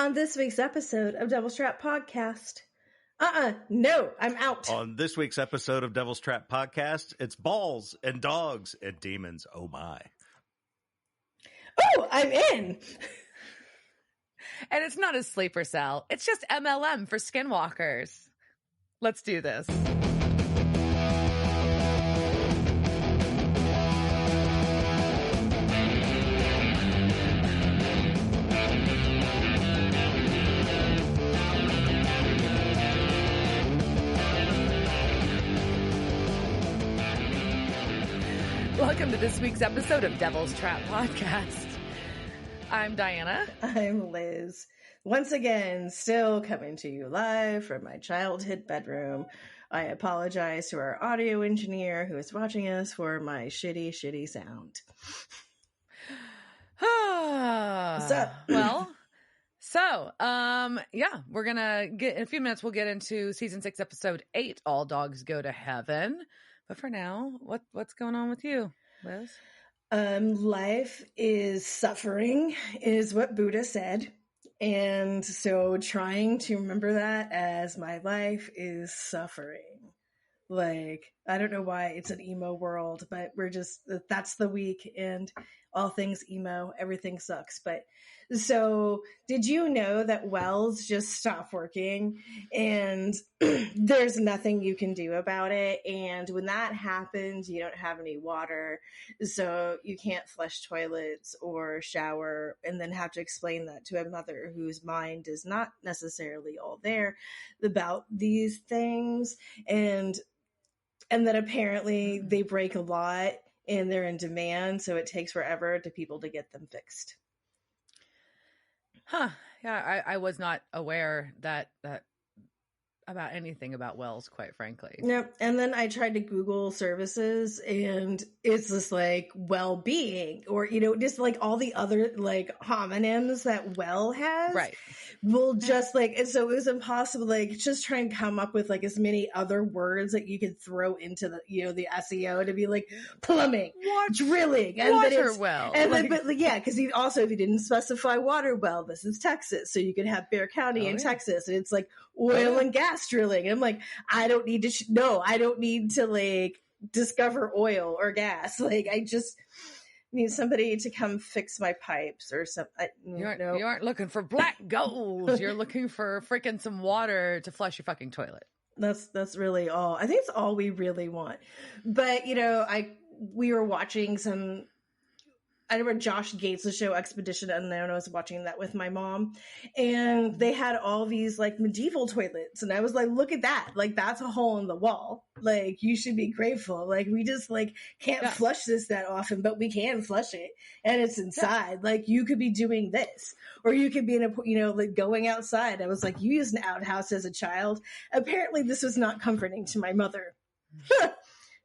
On this week's episode of Devil's Trap Podcast. No, I'm out. On this week's episode of Devil's Trap Podcast, it's balls and dogs and demons. Oh my. Oh, I'm in. And it's not a sleeper cell. It's just MLM for skinwalkers. Let's do this. Welcome to this week's episode of Devil's Trap Podcast. I'm Diana. I'm Liz. Once again, still coming to you live from my childhood bedroom. I apologize to our audio engineer who is watching us for my shitty sound. We're gonna get in a few minutes. We'll get into season 6, episode 8. All dogs go to heaven. But for now, what's going on with you, Liz? Life is suffering, is what Buddha said. And so trying to remember that as my life is suffering. Like, I don't know why it's an emo world, but that's the week and all things emo, everything sucks. But so did you know that wells just stop working and there's nothing you can do about it? And when that happens, you don't have any water. So you can't flush toilets or shower and then have to explain that to a mother whose mind is not necessarily all there about these things. And that apparently they break a lot and they're in demand. So it takes forever to people to get them fixed. Huh. Yeah, I was not aware that about anything about wells, quite frankly. Yep. And then I tried to Google services and it's just like well-being or, just like all the other like homonyms that well has. Right. Will just like, and so it was impossible, like just try and come up with like as many other words that you could throw into the, the SEO to be like plumbing, drilling, and water well. And then, but yeah, because if you didn't specify water well, this is Texas. So you could have Bear County in Texas and it's like oil and gas drilling. And I'm like, I don't need to, I don't need to like discover oil or gas. Like I just need somebody to come fix my pipes or something. You aren't looking for black gold. You're looking for freaking some water to flush your fucking toilet. That's really all. I think it's all we really want. But we were watching I remember Josh Gates' show Expedition Unknown. I was watching that with my mom and they had all these like medieval toilets. And I was like, look at that. Like that's a hole in the wall. Like you should be grateful. Like we just like can't flush this that often, but we can flush it and it's inside. Yeah. Like you could be doing this or you could be in a, like going outside. I was like, you used an outhouse as a child. Apparently this was not comforting to my mother.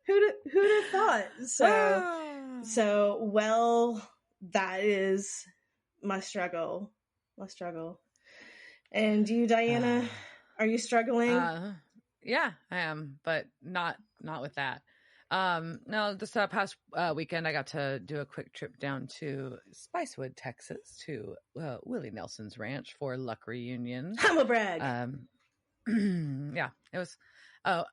Who'd have thought? So, well, that is my struggle. And you, Diana, are you struggling? Yeah, I am, but not with that. No, this past weekend, I got to do a quick trip down to Spicewood, Texas, to Willie Nelson's ranch for Luck Reunion. Humble brag. Yeah, it was. I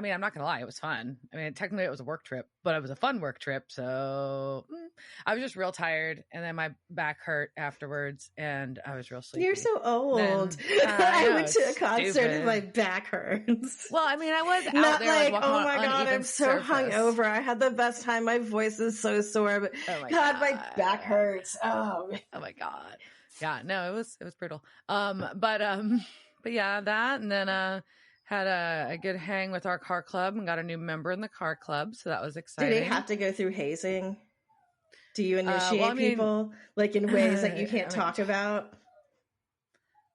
mean, I'm not going to lie. It was fun. I mean, technically it was a work trip, but it was a fun work trip. So I was just real tired. And then my back hurt afterwards and I was real sleepy. You're so old. I went to a concert and my back hurts. Well, I mean, I was out not there like, oh my God, I'm so hungover. I had the best time. My voice is so sore, but my back hurts. Oh my God. Yeah, no, it was brutal. But yeah, that, and then, had a good hang with our car club and got a new member in the car club. So that was exciting. Do they have to go through hazing? Do you initiate people like in ways that you can't talk about?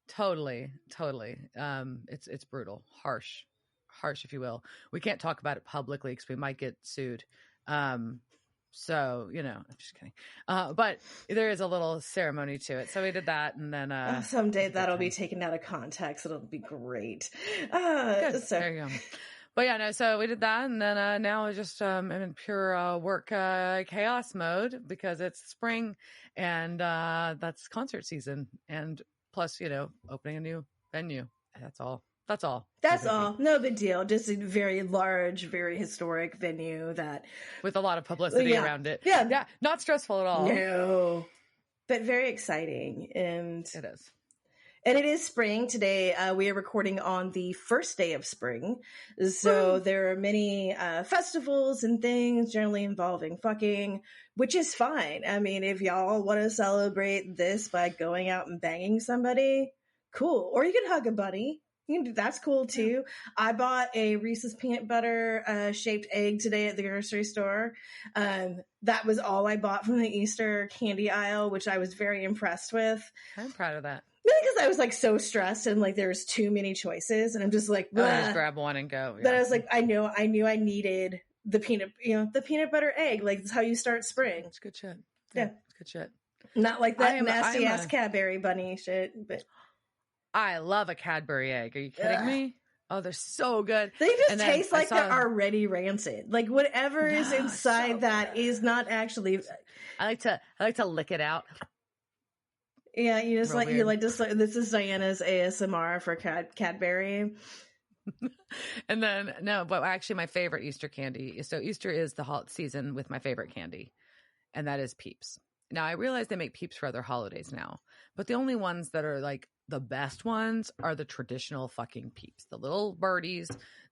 Totally. It's brutal, harsh, if you will. We can't talk about it publicly because we might get sued. So, I'm just kidding. But there is a little ceremony to it. So we did that. And then, someday that'll be taken out of context. It'll be great. Good. So. There you go. But yeah, no, so we did that. And then, now I just, I'm in pure, work, chaos mode because it's spring and, that's concert season. And Plus, opening a new venue. That's all. That's No all. No big deal. Just a very large, very historic venue that with a lot of publicity around it. Yeah. Not stressful at all. No. But very exciting. And it is. And it is spring today. We are recording on the first day of spring. So there are many festivals and things generally involving fucking, which is fine. I mean, if y'all want to celebrate this by going out and banging somebody, cool. Or you can hug a buddy. That's cool too. Yeah. I bought a Reese's peanut butter shaped egg today at the grocery store. That was all I bought from the Easter candy aisle, which I was very impressed with. I'm proud of that. Maybe because I was like so stressed and like there's too many choices, and I'm just like, just grab one and go. Yeah. But I was like, I knew I needed the peanut butter egg. Like, that's how you start spring. It's good shit. Yeah, it's good shit. Not like that nasty ass Cadbury bunny shit. But I love a Cadbury egg. Are you kidding me? Oh, they're so good. They just taste like they're already rancid. Like whatever is inside that is not actually. I like to lick it out. Yeah, you just this is Diana's ASMR for Cadbury. And then but actually my favorite Easter candy. So Easter is the hot season with my favorite candy, and that is Peeps. Now I realize they make Peeps for other holidays now, but the only ones that are like the best ones are the traditional fucking Peeps, the little birdies.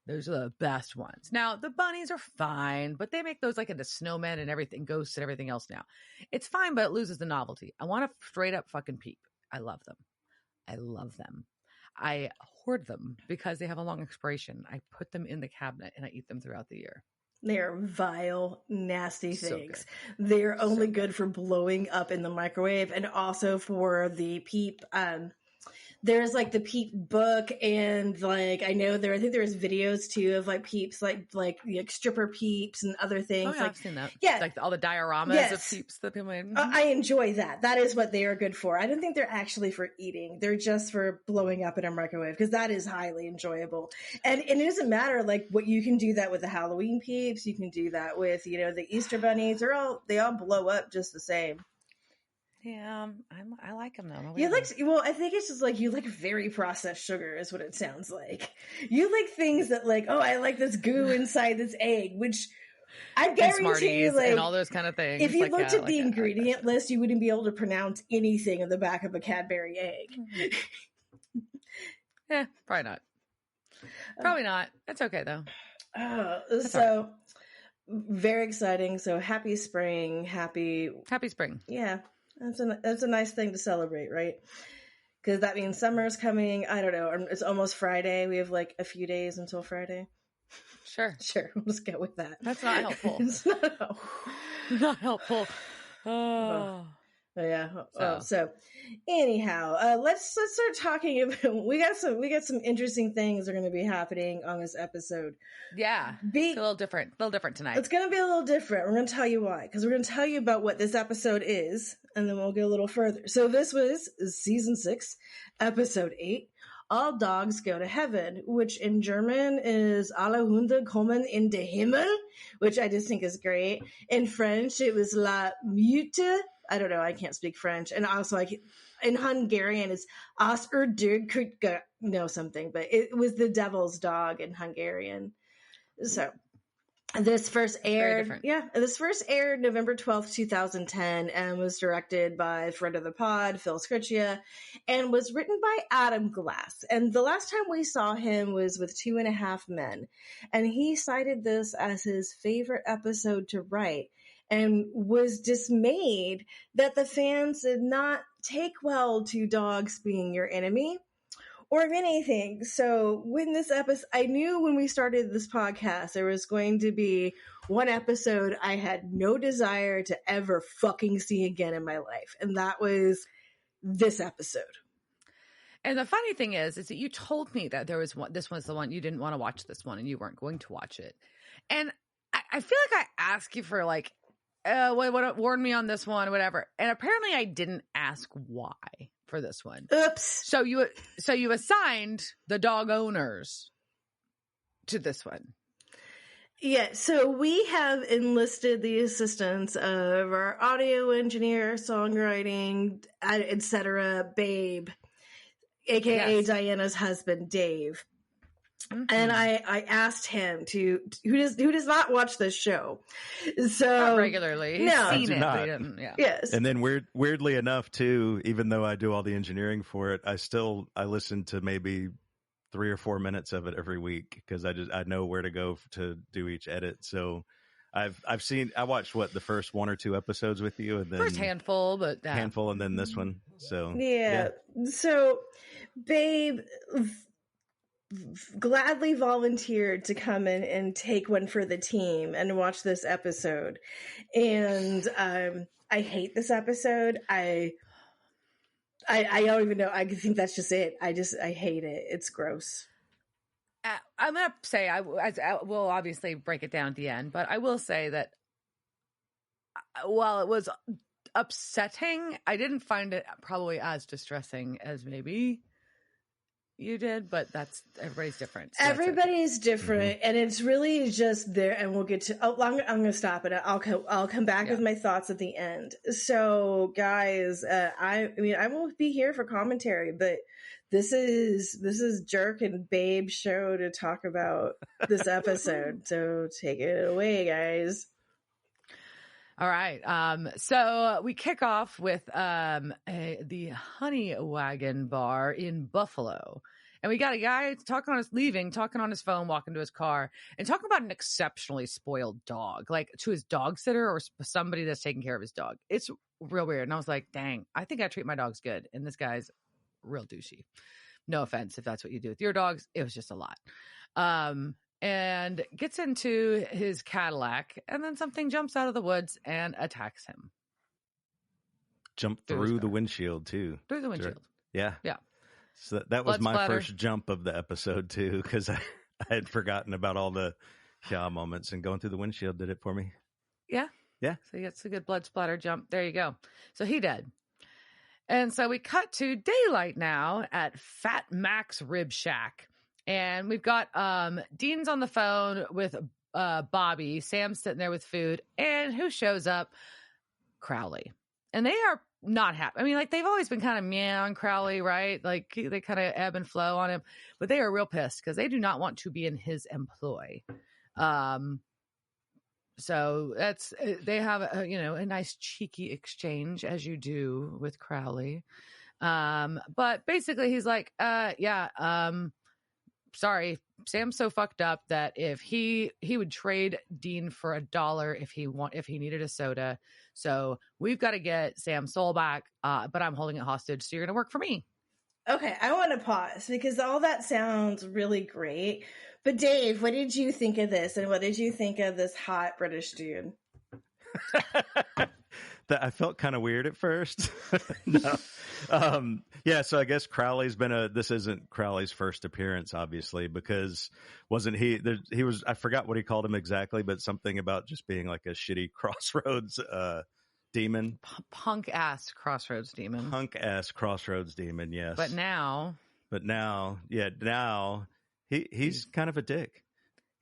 Those are the best ones. Now, the bunnies are fine, but they make those like into snowmen and everything, ghosts and everything else now. It's fine, but it loses the novelty. I want a straight up fucking Peep. I love them. I hoard them because they have a long expiration. I put them in the cabinet and I eat them throughout the year. They're vile, nasty things. They're only good for blowing up in the microwave, and also for the Peep there's like the Peep book, and like I think there's videos too of like Peeps, like stripper Peeps and other things. Oh, yeah, like, I've seen that. Yeah, like all the dioramas of Peeps that people made. I enjoy that. That is what they are good for. I don't think they're actually for eating. They're just for blowing up in a microwave, because that is highly enjoyable. And it doesn't matter like what you can do that with the Halloween Peeps. You can do that with the Easter bunnies. They all blow up just the same. Yeah, I like them though. I think it's just like you like very processed sugar is what it sounds like. You like things that like, oh, I like this goo inside this egg, which I guarantee you, like, and all those kind of things. If you looked at the ingredient list, you wouldn't be able to pronounce anything on the back of a Cadbury egg. Yeah, probably not. Probably not. That's okay though. So very exciting. So happy spring. Happy spring. Yeah. That's a nice thing to celebrate, right? Because that means summer's coming. I don't know. It's almost Friday. We have like a few days until Friday. Sure. We'll just go with that. That's not helpful. It's not helpful. Not helpful. Oh. Yeah. So anyhow, let's start talking about. We got some interesting things that are going to be happening on this episode. Yeah, it's a little different tonight. It's going to be a little different. We're going to tell you why, because we're going to tell you about what this episode is, and then we'll go a little further. So this was season 6, episode 8. All dogs go to heaven, which in German is Alle Hunde kommen in den Himmel, which I just think is great. In French, it was La Mute. I don't know. I can't speak French. And also, in Hungarian, it's As know something, but it was the devil's dog in Hungarian. So this first aired November 12th, 2010, and was directed by friend of the pod, Phil Scriccia, and was written by Adam Glass. And the last time we saw him was with 2.5 Men, and he cited this as his favorite episode to write, and was dismayed that the fans did not take well to dogs being your enemy or anything. So when this episode, I knew when we started this podcast, there was going to be one episode I had no desire to ever fucking see again in my life. And that was this episode. And the funny thing is that you told me that there was one, this was the one, you didn't want to watch this one and you weren't going to watch it. And I feel like I asked you for like, warn me on this one or whatever. And apparently I didn't ask why for this one. Oops. So you assigned the dog owners to this one. Yeah, so we have enlisted the assistance of our audio engineer, songwriting, etc., Babe. aka Yes. Diana's husband, Dave. Mhm. And I asked him who does not watch this show. So Not regularly. He's no. seen do it, not. but he didn't. Yeah. Yes. And then weirdly enough, too, even though I do all the engineering for it, I listen to maybe 3 or 4 minutes of it every week because I know where to go to do each edit. So I watched the first 1 or 2 episodes with you, and then First handful, but handful, and then this one. So Yeah. So Babe gladly volunteered to come in and take one for the team and watch this episode. And I hate this episode. I don't even know. I think that's just it. I hate it. It's gross. I'm gonna say I will obviously break it down at the end, but I will say that while it was upsetting, I didn't find it probably as distressing as maybe you did. But that's everybody's different. So Everybody's different, and it's really just there. And we'll get to. I'm going to stop it. I'll come back with my thoughts at the end. So, guys, I mean, I won't be here for commentary, but this is Jerk and Babe's show to talk about this episode. So take it away, guys. All right. So we kick off with the Honey Wagon Bar in Buffalo. And we got a guy talking on his phone, walking to his car, and talking about an exceptionally spoiled dog, like to his dog sitter or somebody that's taking care of his dog. It's real weird. And I was like, dang, I think I treat my dogs good. And this guy's real douchey. No offense if that's what you do with your dogs. It was just a lot. And gets into his Cadillac, and then something jumps out of the woods and attacks him. Jump through the windshield, too. Through the windshield. Yeah. Yeah. So that was Blood my splatter. first jump of the episode, too, because I had forgotten about all the moments, and going through the windshield did it for me. Yeah. Yeah. So he gets a good blood splatter jump. There you go. So he did. And so we cut to daylight now at Fat Mac's Rib Shack. And we've got Dean's on the phone with Bobby. Sam's sitting there with food. And who shows up? Crowley. And they are not happy. I mean, like, they've always been kind of meh on Crowley, right? Like, they kind of ebb and flow on him. But they are real pissed because they do not want to be in his employ. So they have a nice cheeky exchange, as you do with Crowley. But basically he's like, sorry, Sam's so fucked up that if he would trade Dean for $1 if he needed a soda. So we've got to get Sam's soul back. But I'm holding it hostage. So you're going to work for me. Okay, I want to pause because all that sounds really great. But Dave, what did you think of this? And what did you think of this hot British dude? That I felt kind of weird at first. No. Yeah, so I guess Crowley's this isn't Crowley's first appearance, obviously, because wasn't he was, I forgot what he called him exactly, but something about just being like a shitty crossroads demon. Punk ass crossroads demon. Yes. But now he's kind of a dick.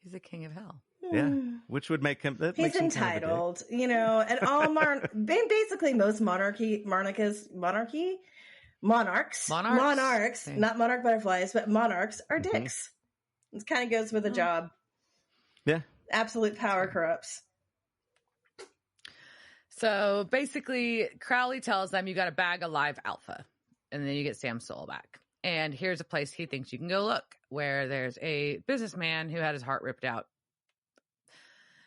He's the king of hell. Yeah, which would make him. He's entitled, and all basically most monarchs, not monarch butterflies, but monarchs are dicks. It kind of goes with the job. Yeah, absolute power corrupts. So basically, Crowley tells them you got to bag a live alpha, and then you get Sam's soul back. And here's a place he thinks you can go look, where there's a businessman who had his heart ripped out.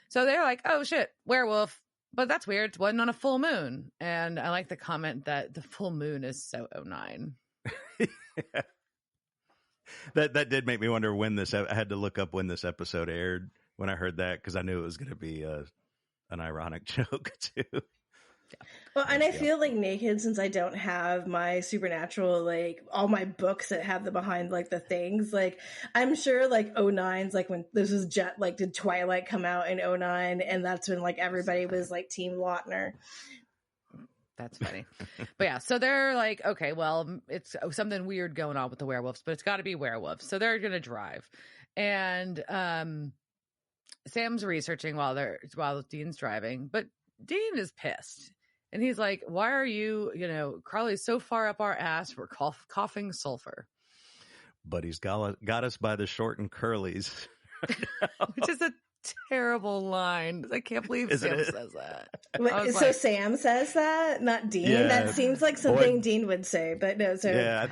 So they're like, oh shit, werewolf. But that's weird. It wasn't on a full moon. And I like the comment that the full moon is so 09. Yeah. That did make me wonder I had to look up when this episode aired when I heard that, because I knew it was going to be an ironic joke too. Yeah. Well, and I feel like naked, since I don't have my supernatural, like all my books that have the behind, like the things, like I'm sure like 09's like when this was did Twilight come out in 09, and that's when like everybody was like Team Lautner. That's funny. But yeah, so they're like, okay, well, it's something weird going on with the werewolves, but it's got to be werewolves. So they're going to drive. And Sam's researching while Dean's driving, but Dean is pissed. And he's like, why are you, Crowley's so far up our ass, we're coughing sulfur. But he's got us by the short and curlies. Which is a terrible line. I can't believe Isn't Sam it? says that. Wait, so Sam says that, not Dean? Yeah. That seems like something Dean would say, but no. So Yeah.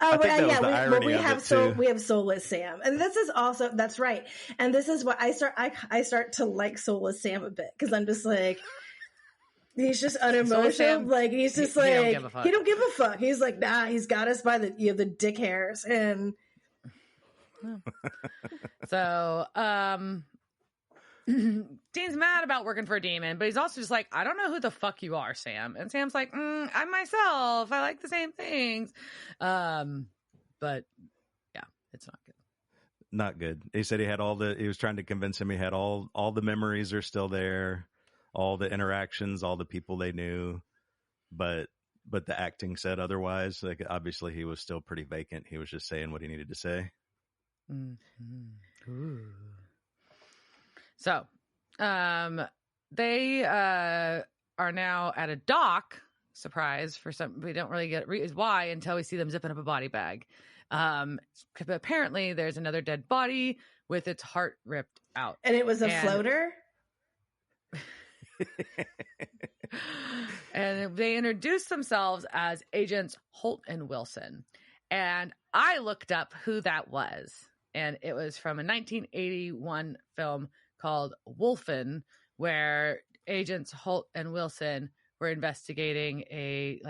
oh, I think that was the irony we of have it, too. we have soulless Sam, and this is also that's right. And this is what I start to like soulless Sam a bit because I'm just like. He's just unemotional. Sam, like he's just he like don't give a fuck. he don't give a fuck. He's like, nah, he's got us by the dick hairs. And so Dean's mad about working for a demon, but he's also just like, I don't know who the fuck you are, Sam. And Sam's like, I'm myself. I like the same things. But yeah, it's not good. Not good. He said he was trying to convince him he had all the memories are still there. All the interactions, all the people they knew, but the acting said otherwise. Like obviously he was still pretty vacant. He was just saying what he needed to say. Mm-hmm. So, they are now at a dock. Surprise for some. We don't really get why until we see them zipping up a body bag. Apparently, there's another dead body with its heart ripped out, and it was a floater. And they introduced themselves as Agents Holt and Wilson. And I looked up who that was. And it was from a 1981 film called Wolfen, where Agents Holt and Wilson were investigating a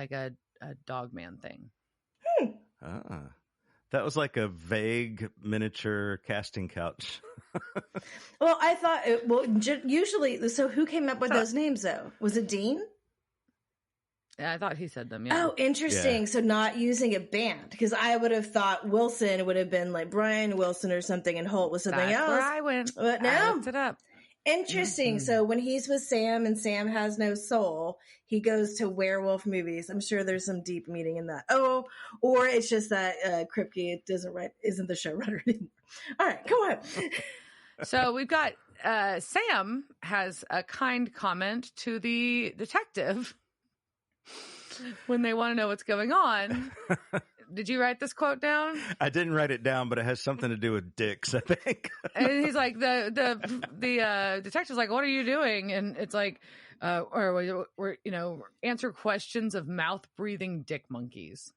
dog man thing. That was like a vague miniature casting couch. Well, I thought usually. So who came up with those names though? Was it Dean? Yeah, I thought he said them. Yeah. Oh, interesting. Yeah. So not using a band, because I would have thought Wilson would have been like Brian Wilson or something, and Holt was something That's else. where I went. But no, I looked it up. Interesting. So when he's with Sam and Sam has no soul, he goes to werewolf movies. I'm sure there's some deep meaning in that. Oh, or it's just that Kripke isn't the showrunner anymore. All right, go on. So we've got Sam has a kind comment to the detective when they want to know what's going on. Did you write this quote down? I didn't write it down, but it has something to do with dicks, I think. And he's like, the detective's like, what are you doing? And it's like, we're answer questions of mouth breathing dick monkeys.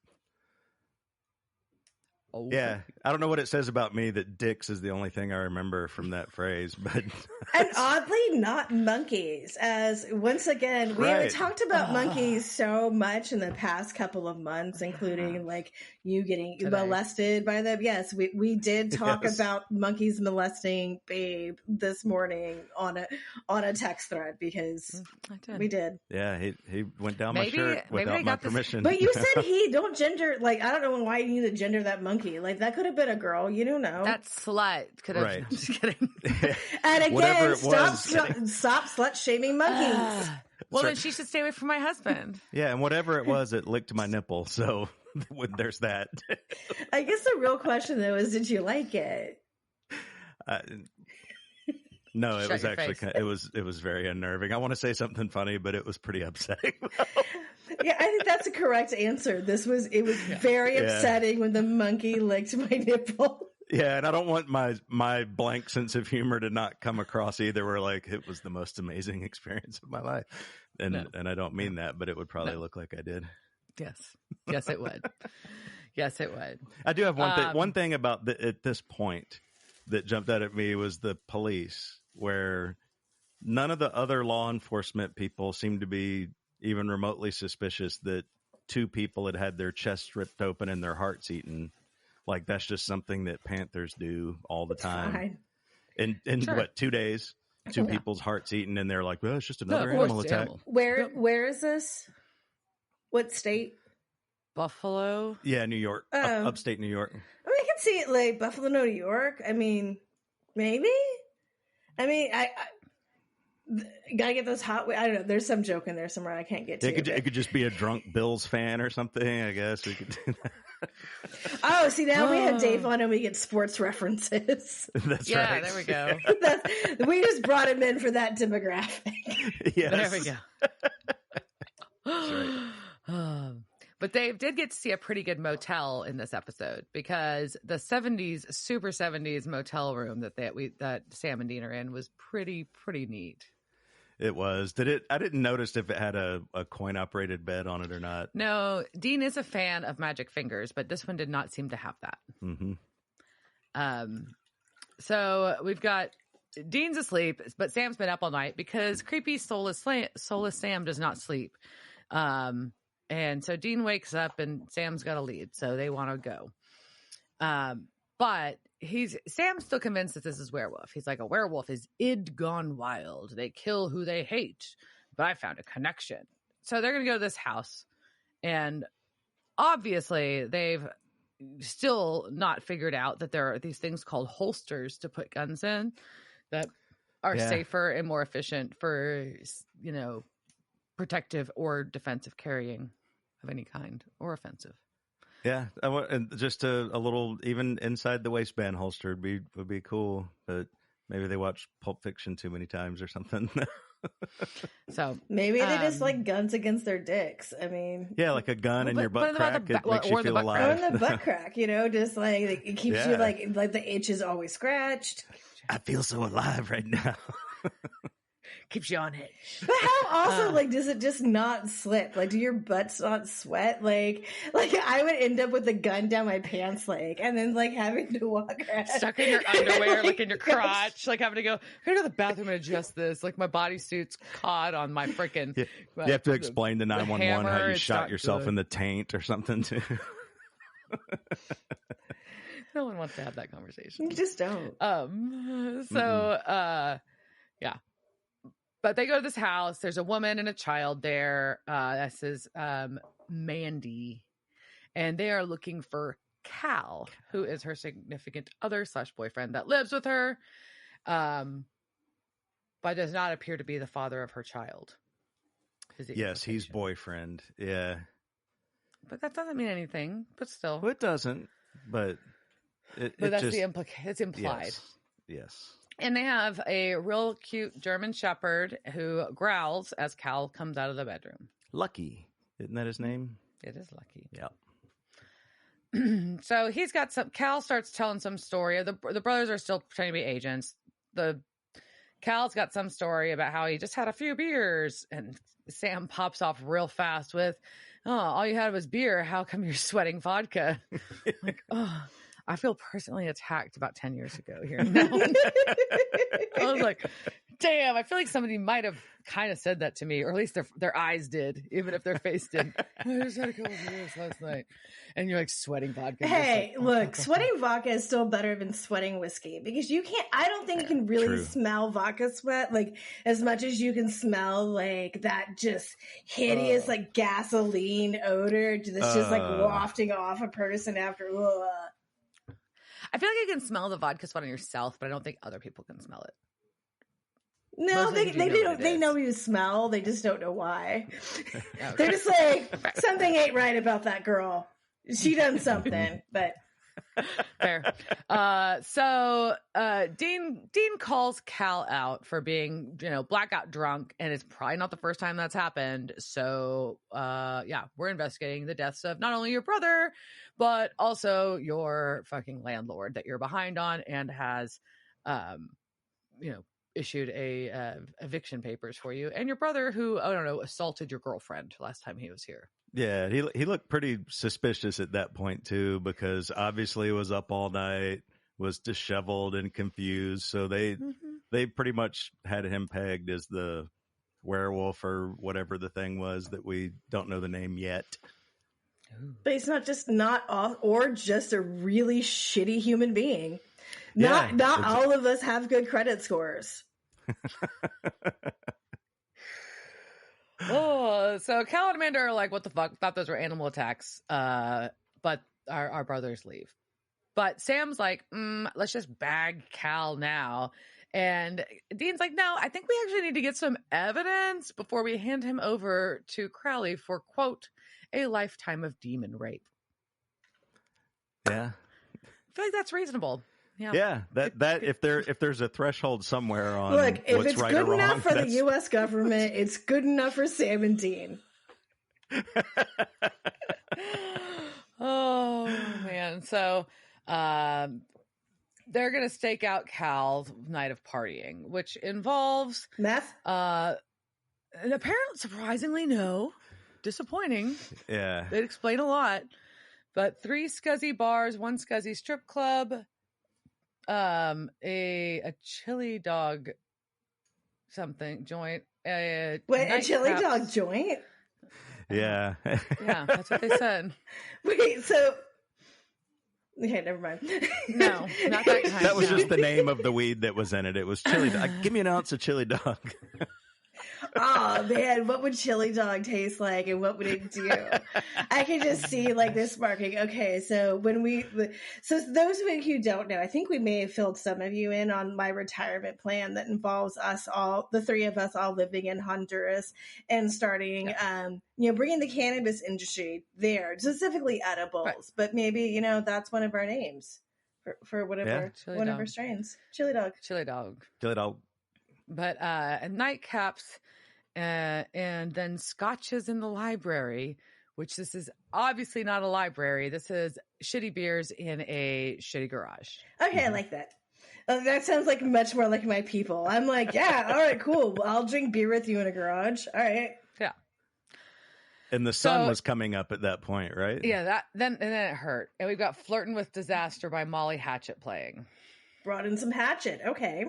Oh. Yeah, I don't know what it says about me that dicks is the only thing I remember from that phrase, but and oddly not monkeys. As once again, we haven't talked about monkeys so much in the past couple of months, including like you getting molested by them. Yes, we did talk about monkeys molesting Babe this morning on a text thread because we did. Yeah, he went down my shirt without my permission. But you said he don't gender, like I don't know why you need to gender that monkey. Like that could have been a girl, you don't know. That slut could have. Right. I'm just kidding. And again, stop slut shaming monkeys. Well, then she should stay away from my husband. Yeah, and whatever it was, it licked my nipple. So there's that. I guess the real question though is, did you like it? No, it was actually it was very unnerving. I want to say something funny, but it was pretty upsetting. Yeah, I think that's a correct answer. It was very upsetting when the monkey licked my nipple. Yeah, and I don't want my blank sense of humor to not come across either. Where like it was the most amazing experience of my life, and I don't mean that, but it would probably look like I did. Yes, it would. Yes, it would. I do have one thing. One thing about at this point that jumped out at me was the police, where none of the other law enforcement people seemed to be even remotely suspicious that two people had their chests ripped open and their hearts eaten. Like that's just something that panthers do all the time. In what, 2 days, two people's hearts eaten, and they're like, well, it's just another animal attack. Where is this? What state? Goodell? Yeah, New York, upstate New York. I mean, I can see it like Buffalo, New York. I mean, maybe. I mean, I gotta get those hot. I don't know. There's some joke in there somewhere I can't get to. It could just be a drunk Bills fan or something. I guess we could do that. Oh, see, now we have Dave on and we get sports references. That's right. Yeah, there we go. We just brought him in for that demographic. Yes. There we go. right. But they did get to see a pretty good motel in this episode because the 70s, super 70s motel room that Sam and Dean are in was pretty neat. It was. I didn't notice if it had a coin operated bed on it or not. No, Dean is a fan of magic fingers, but this one did not seem to have that. Mm-hmm. So we've got Dean's asleep, but Sam's been up all night because creepy soulless Sam does not sleep. And so Dean wakes up and Sam's got a lead, so they want to go. But Sam's still convinced that this is werewolf. He's like, a werewolf is id gone wild. They kill who they hate. But I found a connection. So they're going to go to this house. And obviously they've still not figured out that there are these things called holsters to put guns in that are safer and more efficient for, protective or defensive carrying of any kind, or offensive. Yeah, and just a little, even inside the waistband holster would be cool. But maybe they watched Pulp Fiction too many times or something. So maybe they just like guns against their dicks. I mean, yeah, like a gun in your butt crack. It makes you feel alive. Or in the butt crack, just like it keeps you like the itch is always scratched. I feel so alive right now. Keeps you on edge. But how also does it just not slip? Like, do your butts not sweat? Like I would end up with a gun down my pants leg and then having to walk around stuck in your underwear, like in your crotch, like having to go to the bathroom and adjust this. Like my bodysuit's caught on my freaking. You have to explain to 911 how you shot yourself in the taint or something too. No one wants to have that conversation. You just don't. Yeah. But they go to this house. There's a woman and a child there. This is Mandy. And they are looking for Cal, who is her significant other / boyfriend that lives with her, but does not appear to be the father of her child. Yes, he's boyfriend. Yeah. But that doesn't mean anything. But still. Well, it doesn't. But that's it's implied. Yes. And they have a real cute German Shepherd who growls as Cal comes out of the bedroom. Lucky. Isn't that his name? It is Lucky. Yeah. So he's got Cal starts telling some story. The brothers are still pretending to be agents. Cal's got some story about how he just had a few beers. And Sam pops off real fast with, all you had was beer. How come you're sweating vodka? I feel personally attacked about 10 years ago here. I was like, damn, I feel like somebody might have kind of said that to me, or at least their eyes did, even if their face didn't. I just had a couple of beers last night. And you're like sweating vodka. Hey, look, sweating vodka is still better than sweating whiskey because I don't think you can really smell vodka sweat as much as you can smell that just hideous gasoline odor that's just wafting off a person after. I feel like you can smell the vodka sweat on yourself, but I don't think other people can smell it. No, they know you smell. They just don't know why. Okay. They're just like, something ain't right about that girl. She done something, but fair. So Dean calls Cal out for being, blackout drunk, and it's probably not the first time that's happened. So we're investigating the deaths of not only your brother, but also your fucking landlord that you're behind on and has, issued eviction papers for you, and your brother who, I don't know, assaulted your girlfriend last time he was here. Yeah, he looked pretty suspicious at that point too, because obviously he was up all night, was disheveled and confused. So they pretty much had him pegged as the werewolf or whatever the thing was that we don't know the name yet. But he's not just or just a really shitty human being. Not all of us have good credit scores. So Cal and Amanda are like, what the fuck? Thought those were animal attacks. But our brothers leave. But Sam's like, let's just bag Cal now. And Dean's like, no, I think we actually need to get some evidence before we hand him over to Crowley for, quote, a lifetime of demon rape. Yeah. I feel like that's reasonable. Yeah, that if there's a threshold somewhere on if what's it's right good or wrong, enough for the U.S. government, it's good enough for Sam and Dean. Oh man. So they're gonna stake out Cal's night of partying, which involves Meth? and apparently surprisingly no. Disappointing. Yeah. They'd explain a lot. But 3 scuzzy bars, 1 scuzzy strip club, a chili dog something joint, Wait, a chili dog joint? Yeah. Yeah, that's what they said. Wait, so okay, never mind. No, not that kind. That was no. just the name of the weed that was in it. It was chili dog. Give me an ounce of chili dog. Oh man, what would chili dog taste like and what would it do? I can just see like this sparking. Okay, so so those of you who don't know, I think we may have filled some of you in on my retirement plan that involves us all, the 3 of us all living in Honduras and starting, bringing the cannabis industry there, specifically edibles, Right. but maybe, that's one of our names for whatever, whatever strains. Chili dog. Chili dog. Chili dog. But nightcaps and then scotches in the library, which this is obviously not a library. This is shitty beers in a shitty garage. Okay, I like that. That sounds like much more like my people. I'm like, yeah, all right, cool. I'll drink beer with you in a garage. All right. Yeah. And the sun was coming up at that point, right? Yeah, then it hurt. And we've got Flirtin' with Disaster by Molly Hatchet playing. Brought in some Hatchet. Okay.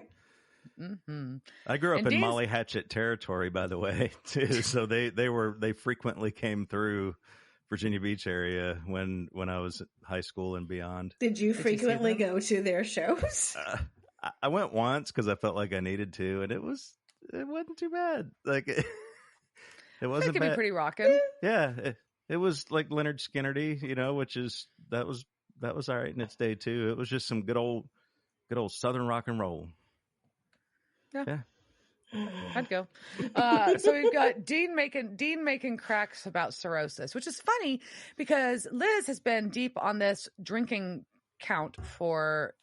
Mm-hmm. I grew up in Molly Hatchet territory, by the way, too. So they frequently came through Virginia Beach area when I was at high school and beyond. Did you frequently go to their shows? I went once because I felt like I needed to, and it wasn't too bad. Like it wasn't could bad. Be pretty rocking. Yeah, it was like Leonard Skinnerty, which is that was all right in its day too. It was just some good old Southern rock and roll. Yeah. I'd go. So we've got Dean making cracks about cirrhosis, which is funny because Liz has been deep on this drinking count for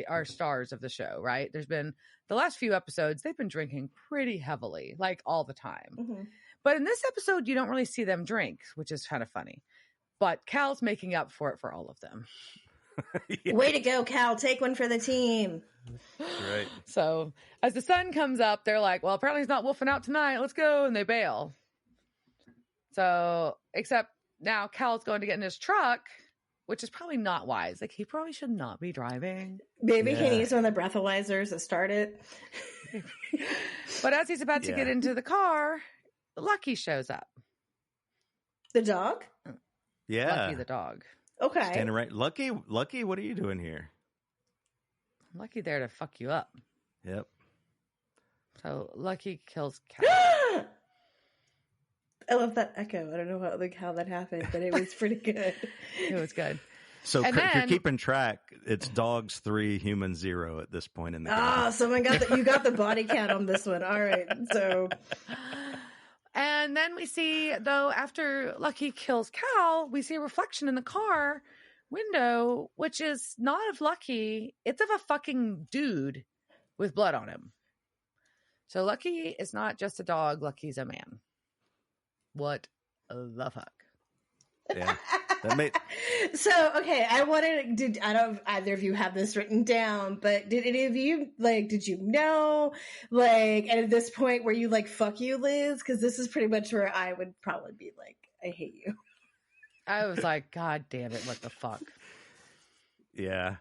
our stars of the show, right? There's been the last few episodes, they've been drinking pretty heavily, like all the time. Mm-hmm. But in this episode, you don't really see them drink, which is kind of funny. But Cal's making up for it for all of them. Yeah. Way to go, Cal. Take one for the team. Right. So as the sun comes up, they're like, well, apparently he's not wolfing out tonight. Let's go. And they bail. So, except now Cal's going to get in his truck, which is probably not wise. Like, he probably should not be driving. Maybe he needs one of the breathalyzers to start it. But as he's about to get into the car, Lucky shows up. The dog? Yeah. Lucky the dog. Okay. Standing right. Lucky, what are you doing here? Lucky there to fuck you up. Yep. So Lucky kills Cal. I love that echo. I don't know how that happened, but it was pretty good. It was good. So if you're keeping track, it's dogs 3, humans 0 at this point in the game. Someone you got the body count on this one. All right. So and then we see, though, after Lucky kills Cal, we see a reflection in the car window, which is not of Lucky. It's of a fucking dude with blood on him. So Lucky is not just a dog. Lucky's a man. What the fuck? Yeah. That made... So, okay, I don't know if either of you have this written down, but did any of you, did you know, at this point where you, fuck you, Liz? Because this is pretty much where I would probably be like, I hate you. I was like, God damn it, what the fuck? Yeah.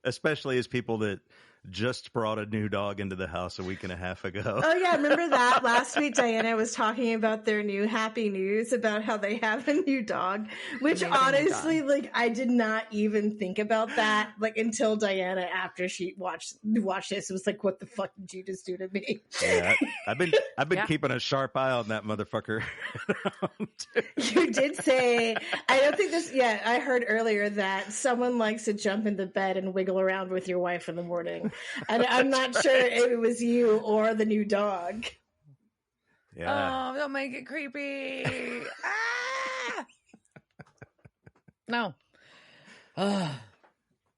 Especially as people that just brought a new dog into the house a week and a half ago. Oh, yeah. Remember that? Last week, Diana was talking about their new happy news about how they have a new dog, which honestly, I did not even think about that, until Diana, after she watched this, was like, what the fuck did you just do to me? Yeah. I've been keeping a sharp eye on that motherfucker. You did say, I don't think I heard earlier that someone likes to jump into bed and wiggle around with your wife in the morning. And I'm not sure if it was you or the new dog. Yeah. Oh, don't make it creepy. Ah! No. All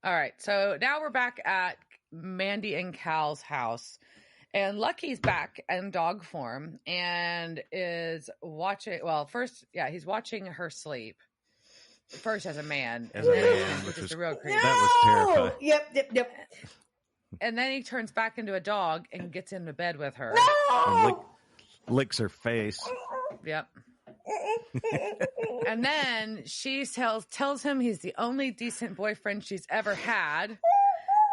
right. So now we're back at Mandy and Cal's house. And Lucky's back in dog form and is watching. Well, first, he's watching her sleep. First as a man, As a man, which which is was the real creep. That was terrifying. Yep. And then he turns back into a dog and gets into bed with her. And licks her face. Yep. And then she tells him he's the only decent boyfriend she's ever had.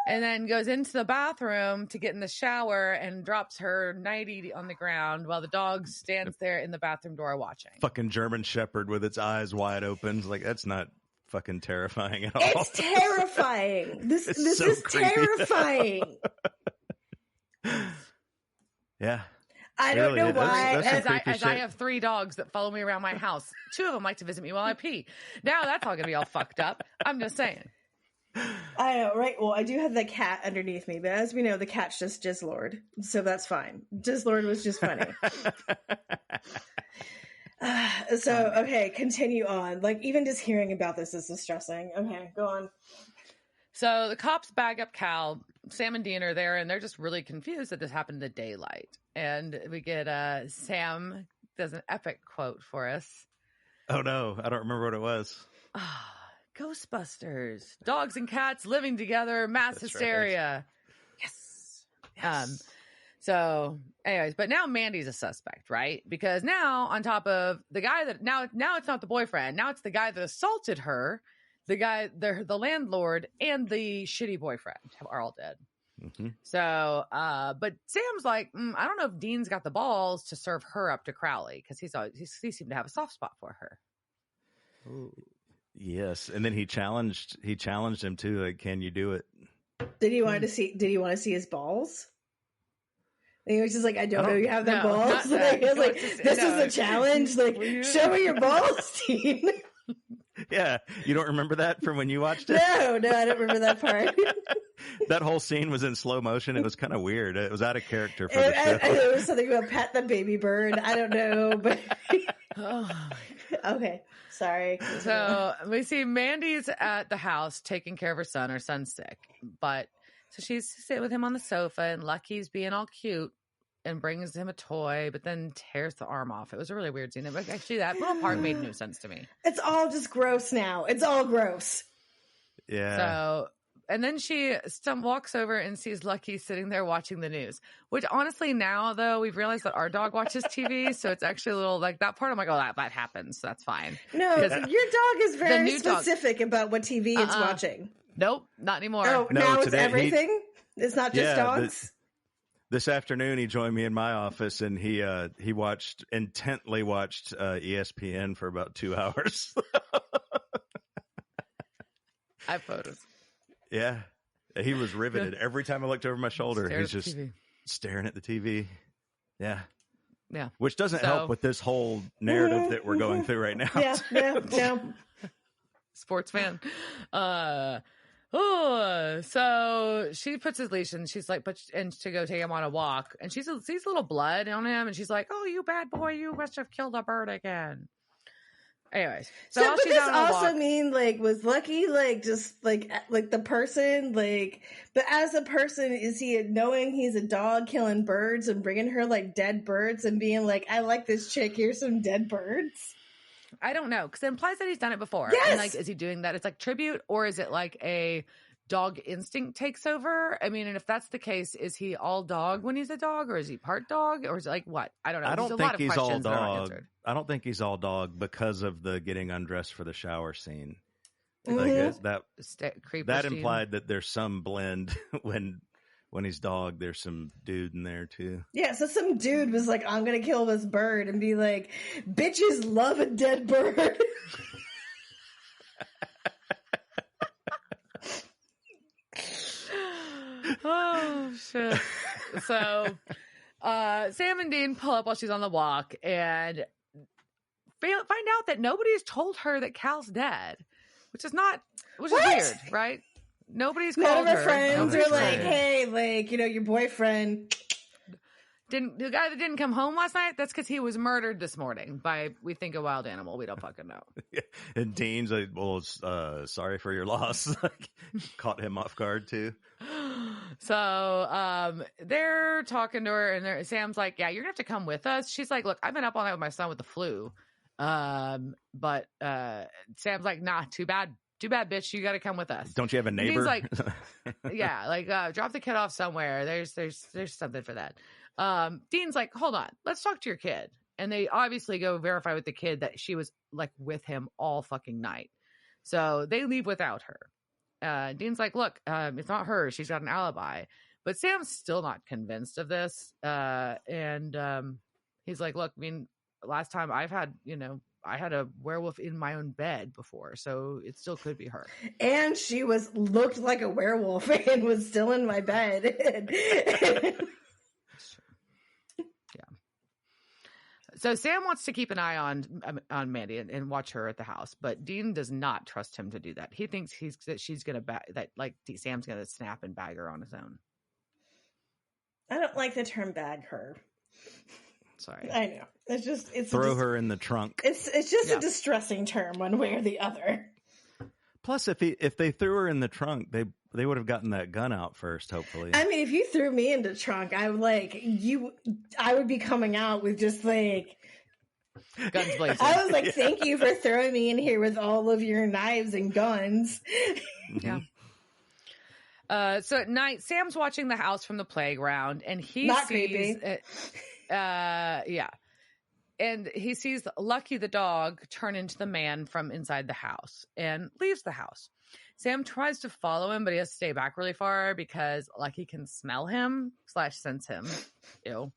And then goes into the bathroom to get in the shower and drops her nightie on the ground while the dog stands there in the bathroom door watching. Fucking German Shepherd with its eyes wide open. Like, that's not fucking terrifying at all. It's terrifying. This so is creepy. terrifying. Yeah. I don't know why. That's As I have 3 dogs that follow me around my house. 2 of them like to visit me while I pee. Now that's all going to be all fucked up. I'm just saying. I know, right? Well, I do have the cat underneath me, but as we know, the cat's just Jizzlord, so that's fine. Jizzlord was just funny. Okay, continue on. Like, even just hearing about this is distressing. Okay, go on. So the cops bag up Cal. Sam and Dean are there, and they're just really confused that this happened in the daylight. And we get Sam does an epic quote for us. Oh no, I don't remember what it was. Ghostbusters, dogs and cats living together, mass That's hysteria. Right. Yes. So anyways, but now Mandy's a suspect, right? Because now on top of the guy that now it's not the boyfriend. Now it's the guy that assaulted her, the landlord, and the shitty boyfriend are all dead. Mm-hmm. So, but Sam's like, I don't know if Dean's got the balls to serve her up to Crowley because he seemed to have a soft spot for her. Ooh. Yes, and then he challenged him too. Like, can you do it? Did he want to see his balls? And he was just like, I don't know, you have the balls. Like, he was like, this is a challenge. Like, show me your balls, Dean. Yeah, you don't remember that from when you watched it? No, I don't remember that part. That whole scene was in slow motion. It was kind of weird. It was out of character for the show. And there was something about Pat the baby bird. I don't know, but okay. Sorry. So we see Mandy's at the house taking care of her son. Her son's sick. So she's sitting with him on the sofa, and Lucky's being all cute and brings him a toy, but then tears the arm off. It was a really weird scene. Actually, that little part made no sense to me. It's all just gross now. It's all gross. Yeah. So, and then she walks over and sees Lucky sitting there watching the news, which honestly now, though, we've realized that our dog watches TV. So it's actually a little like that part. I'm like, oh, that happens. That's fine. No, your dog is very specific about what TV it's watching. Nope, not anymore. Oh, No, now it's today everything? It's not just dogs? This afternoon, he joined me in my office, and he intently watched ESPN for about 2 hours. I have photos. Yeah, he was riveted. Every time I looked over my shoulder, he's just staring at the TV. Yeah. Which doesn't help with this whole narrative that we're going through right now. Yeah. Sports fan. So she puts his leash and she's like, and to go take him on a walk, and she sees a little blood on him, and she's like, "Oh, you bad boy, you must have killed a bird again." Anyways, so but this also mean like was Lucky like just like the person like, but as a person, is he knowing he's a dog killing birds and bringing her like dead birds and being like, I like this chick, here's some dead birds? I don't know, because it implies that he's done it before. Yes! And like, is he doing that? It's like tribute, or is it like a dog instinct takes over? I mean, and if that's the case, is he all dog when he's a dog, or is he part dog, or is it like what? I don't know. I don't think he's all dog. I don't think he's all dog because of the getting undressed for the shower scene. Mm-hmm. Like that implied that there's some blend when he's dog. There's some dude in there too. Yeah, so some dude was like, I'm gonna kill this bird, and be like, bitches love a dead bird. Oh shit. So Sam and Dean pull up while she's on the walk and find out that nobody's told her that Cal's dead, which is weird, right? Nobody's called her. None of her friends are like, hey, like, your boyfriend the guy that didn't come home last night, that's because he was murdered this morning by, we think, a wild animal. We don't fucking know. And Dean's like, well, sorry for your loss. Caught him off guard too. So they're talking to her, and Sam's like, "Yeah, you're gonna have to come with us." She's like, "Look, I've been up all night with my son with the flu." But Sam's like, "Nah, too bad, bitch. You got to come with us." Don't you have a And neighbor? Dean's like, "Yeah, like drop the kid off somewhere. There's something for that." Dean's like, "Hold on, let's talk to your kid." And they obviously go verify with the kid that she was like with him all fucking night. So they leave without her. Dean's like, "Look, it's not her. She's got an alibi." But Sam's still not convinced of this. And he's like, "Look, I mean, last time I had a werewolf in my own bed before, so it still could be her." And she looked like a werewolf and was still in my bed. So Sam wants to keep an eye on Mandy and watch her at the house, but Dean does not trust him to do that. He thinks she's gonna Sam's gonna snap and bag her on his own. I don't like the term "bag her." Sorry, I know it's throw her in the trunk. It's just a distressing term, one way or the other. Plus, if they threw her in the trunk, they would have gotten that gun out first. Hopefully, I mean, if you threw me into the trunk, I would be coming out with just like guns blazing. I was like, "Thank you for throwing me in here with all of your knives and guns." Yeah. So at night, Sam's watching the house from the playground, and he Not sees, creepy. and he sees Lucky the dog turn into the man from inside the house and leaves the house. Sam tries to follow him, but he has to stay back really far because Lucky can smell him / sense him. Ew.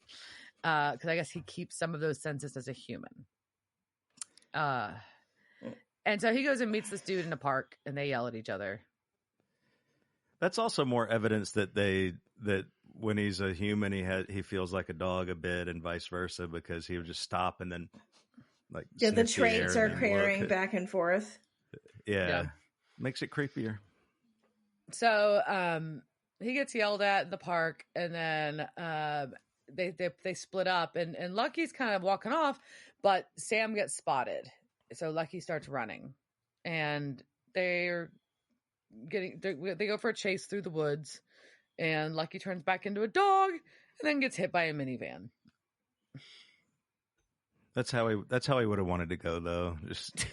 Because I guess he keeps some of those senses as a human. And so he goes and meets this dude in a park, and they yell at each other. That's also more evidence that when he's a human, he feels like a dog a bit, and vice versa, because he would just stop and then like The traits are carrying back and forth. Yeah, makes it creepier. So he gets yelled at in the park, and then they split up, and Lucky's kind of walking off, but Sam gets spotted, so Lucky starts running, and they go for a chase through the woods, and Lucky turns back into a dog and then gets hit by a minivan. That's how he would have wanted to go, though. Just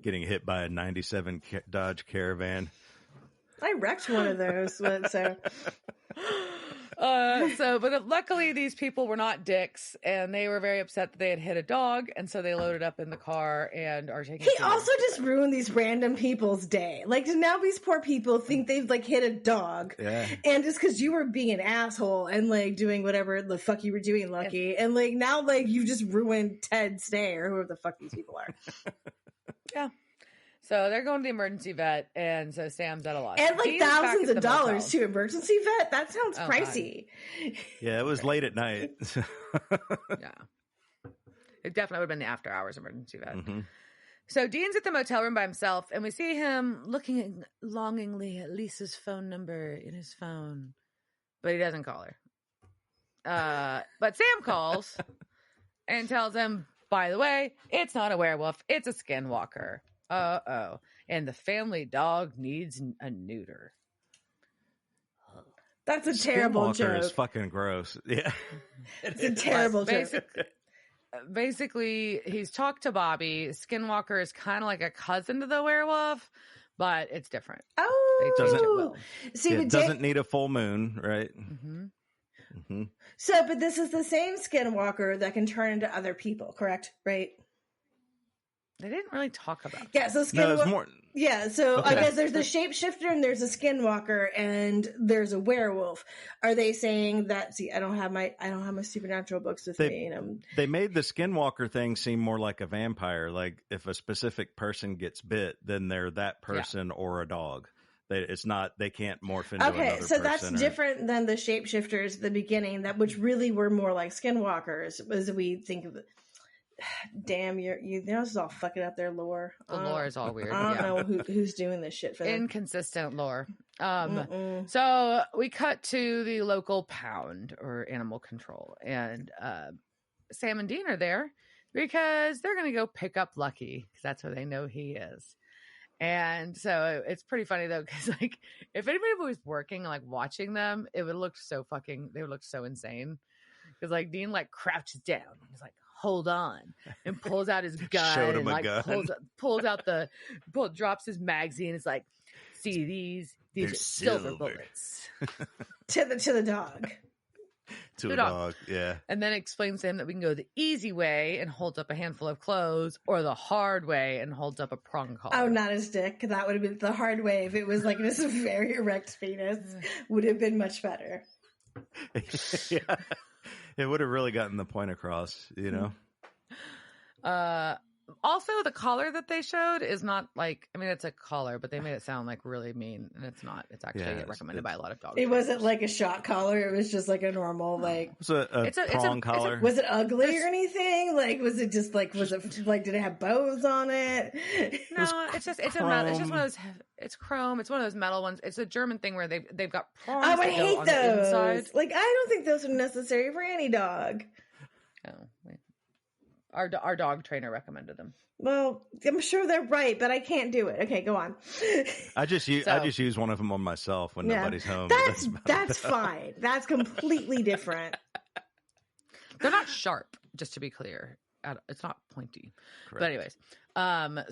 getting hit by a 97 Dodge Caravan. I wrecked one of those, so. But luckily these people were not dicks, and they were very upset that they had hit a dog, and so they loaded up in the car and are taking. He also just ruined these random people's day. Like, now these poor people think they've like hit a dog, and just because you were being an asshole and like doing whatever the fuck you were doing, Lucky, and like now like you just ruined Ted's day or whoever the fuck these people are. Yeah. So they're going to the emergency vet, and so Sam's at a loss. And like thousands of dollars to emergency vet? That sounds pricey. God. Yeah, it was late at night. Yeah. It definitely would have been the after hours emergency vet. Mm-hmm. So Dean's at the motel room by himself, and we see him looking longingly at Lisa's phone number in his phone, but he doesn't call her. But Sam calls and tells him, by the way, it's not a werewolf, it's a skinwalker. Uh-oh. And the family dog needs a neuter. That's a terrible Skinwalker joke. is fucking gross. Yeah. It's a terrible joke. Basically, he's talked to Bobby. Skinwalker is kind of like a cousin to the werewolf, but it's different. Oh. It doesn't need a full moon, right? Mm-hmm. Mm-hmm. So, but this is the same skinwalker that can turn into other people, correct? Right? They didn't really talk about that. Yeah, so more. Yeah, so Okay. I guess there's the shapeshifter and there's a skinwalker and there's a werewolf. Are they saying that? See, I don't have my supernatural books with me. And They made the skinwalker thing seem more like a vampire. Like if a specific person gets bit, then they're that person or a dog. They can't morph into another person. So that's different than the shapeshifters at the beginning, which really were more like skinwalkers, as we think of it. Damn, this is all fucking up their lore. The lore is all weird. I don't know who's doing this shit for them. Inconsistent lore. So we cut to the local pound or animal control, and Sam and Dean are there because they're going to go pick up Lucky because that's where they know he is. And so it's pretty funny though, because like if anybody was working, like watching them, it would look so they would look so insane. Because like Dean like crouches down, he's like, hold on, and pulls out his gun, Showed him and a like gun. pulls out drops his magazine. It's like, see these They're are silver silver. bullets. To the dog. To To a dog. dog. Yeah. And then explains to him that we can go the easy way and holds up a handful of clothes, or the hard way and holds up a prong collar. Oh, not his dick. That would have been the hard way. If it was like this very erect penis, would have been much better. Yeah. It would have really gotten the point across, you know? Also, the collar that they showed is not like, I mean, it's a collar, but they made it sound like really mean, and it's not. It's actually recommended by a lot of dogs. It wasn't like a shot collar. It was just like a normal, like. It's a prong collar. Was it ugly or anything? Like, was it just like, did it have bows on it? No, it's just one of those. It's chrome. It's one of those metal ones. It's a German thing where they've got prongs. I that go hate on those. The inside. Like, I don't think those are necessary for any dog. Oh, wait. Our dog trainer recommended them. Well, I'm sure they're right, but I can't do it. Okay, go on. I just use one of them on myself when nobody's home. That's fine. That's completely different. They're not sharp, just to be clear. It's not pointy. Correct. But anyways,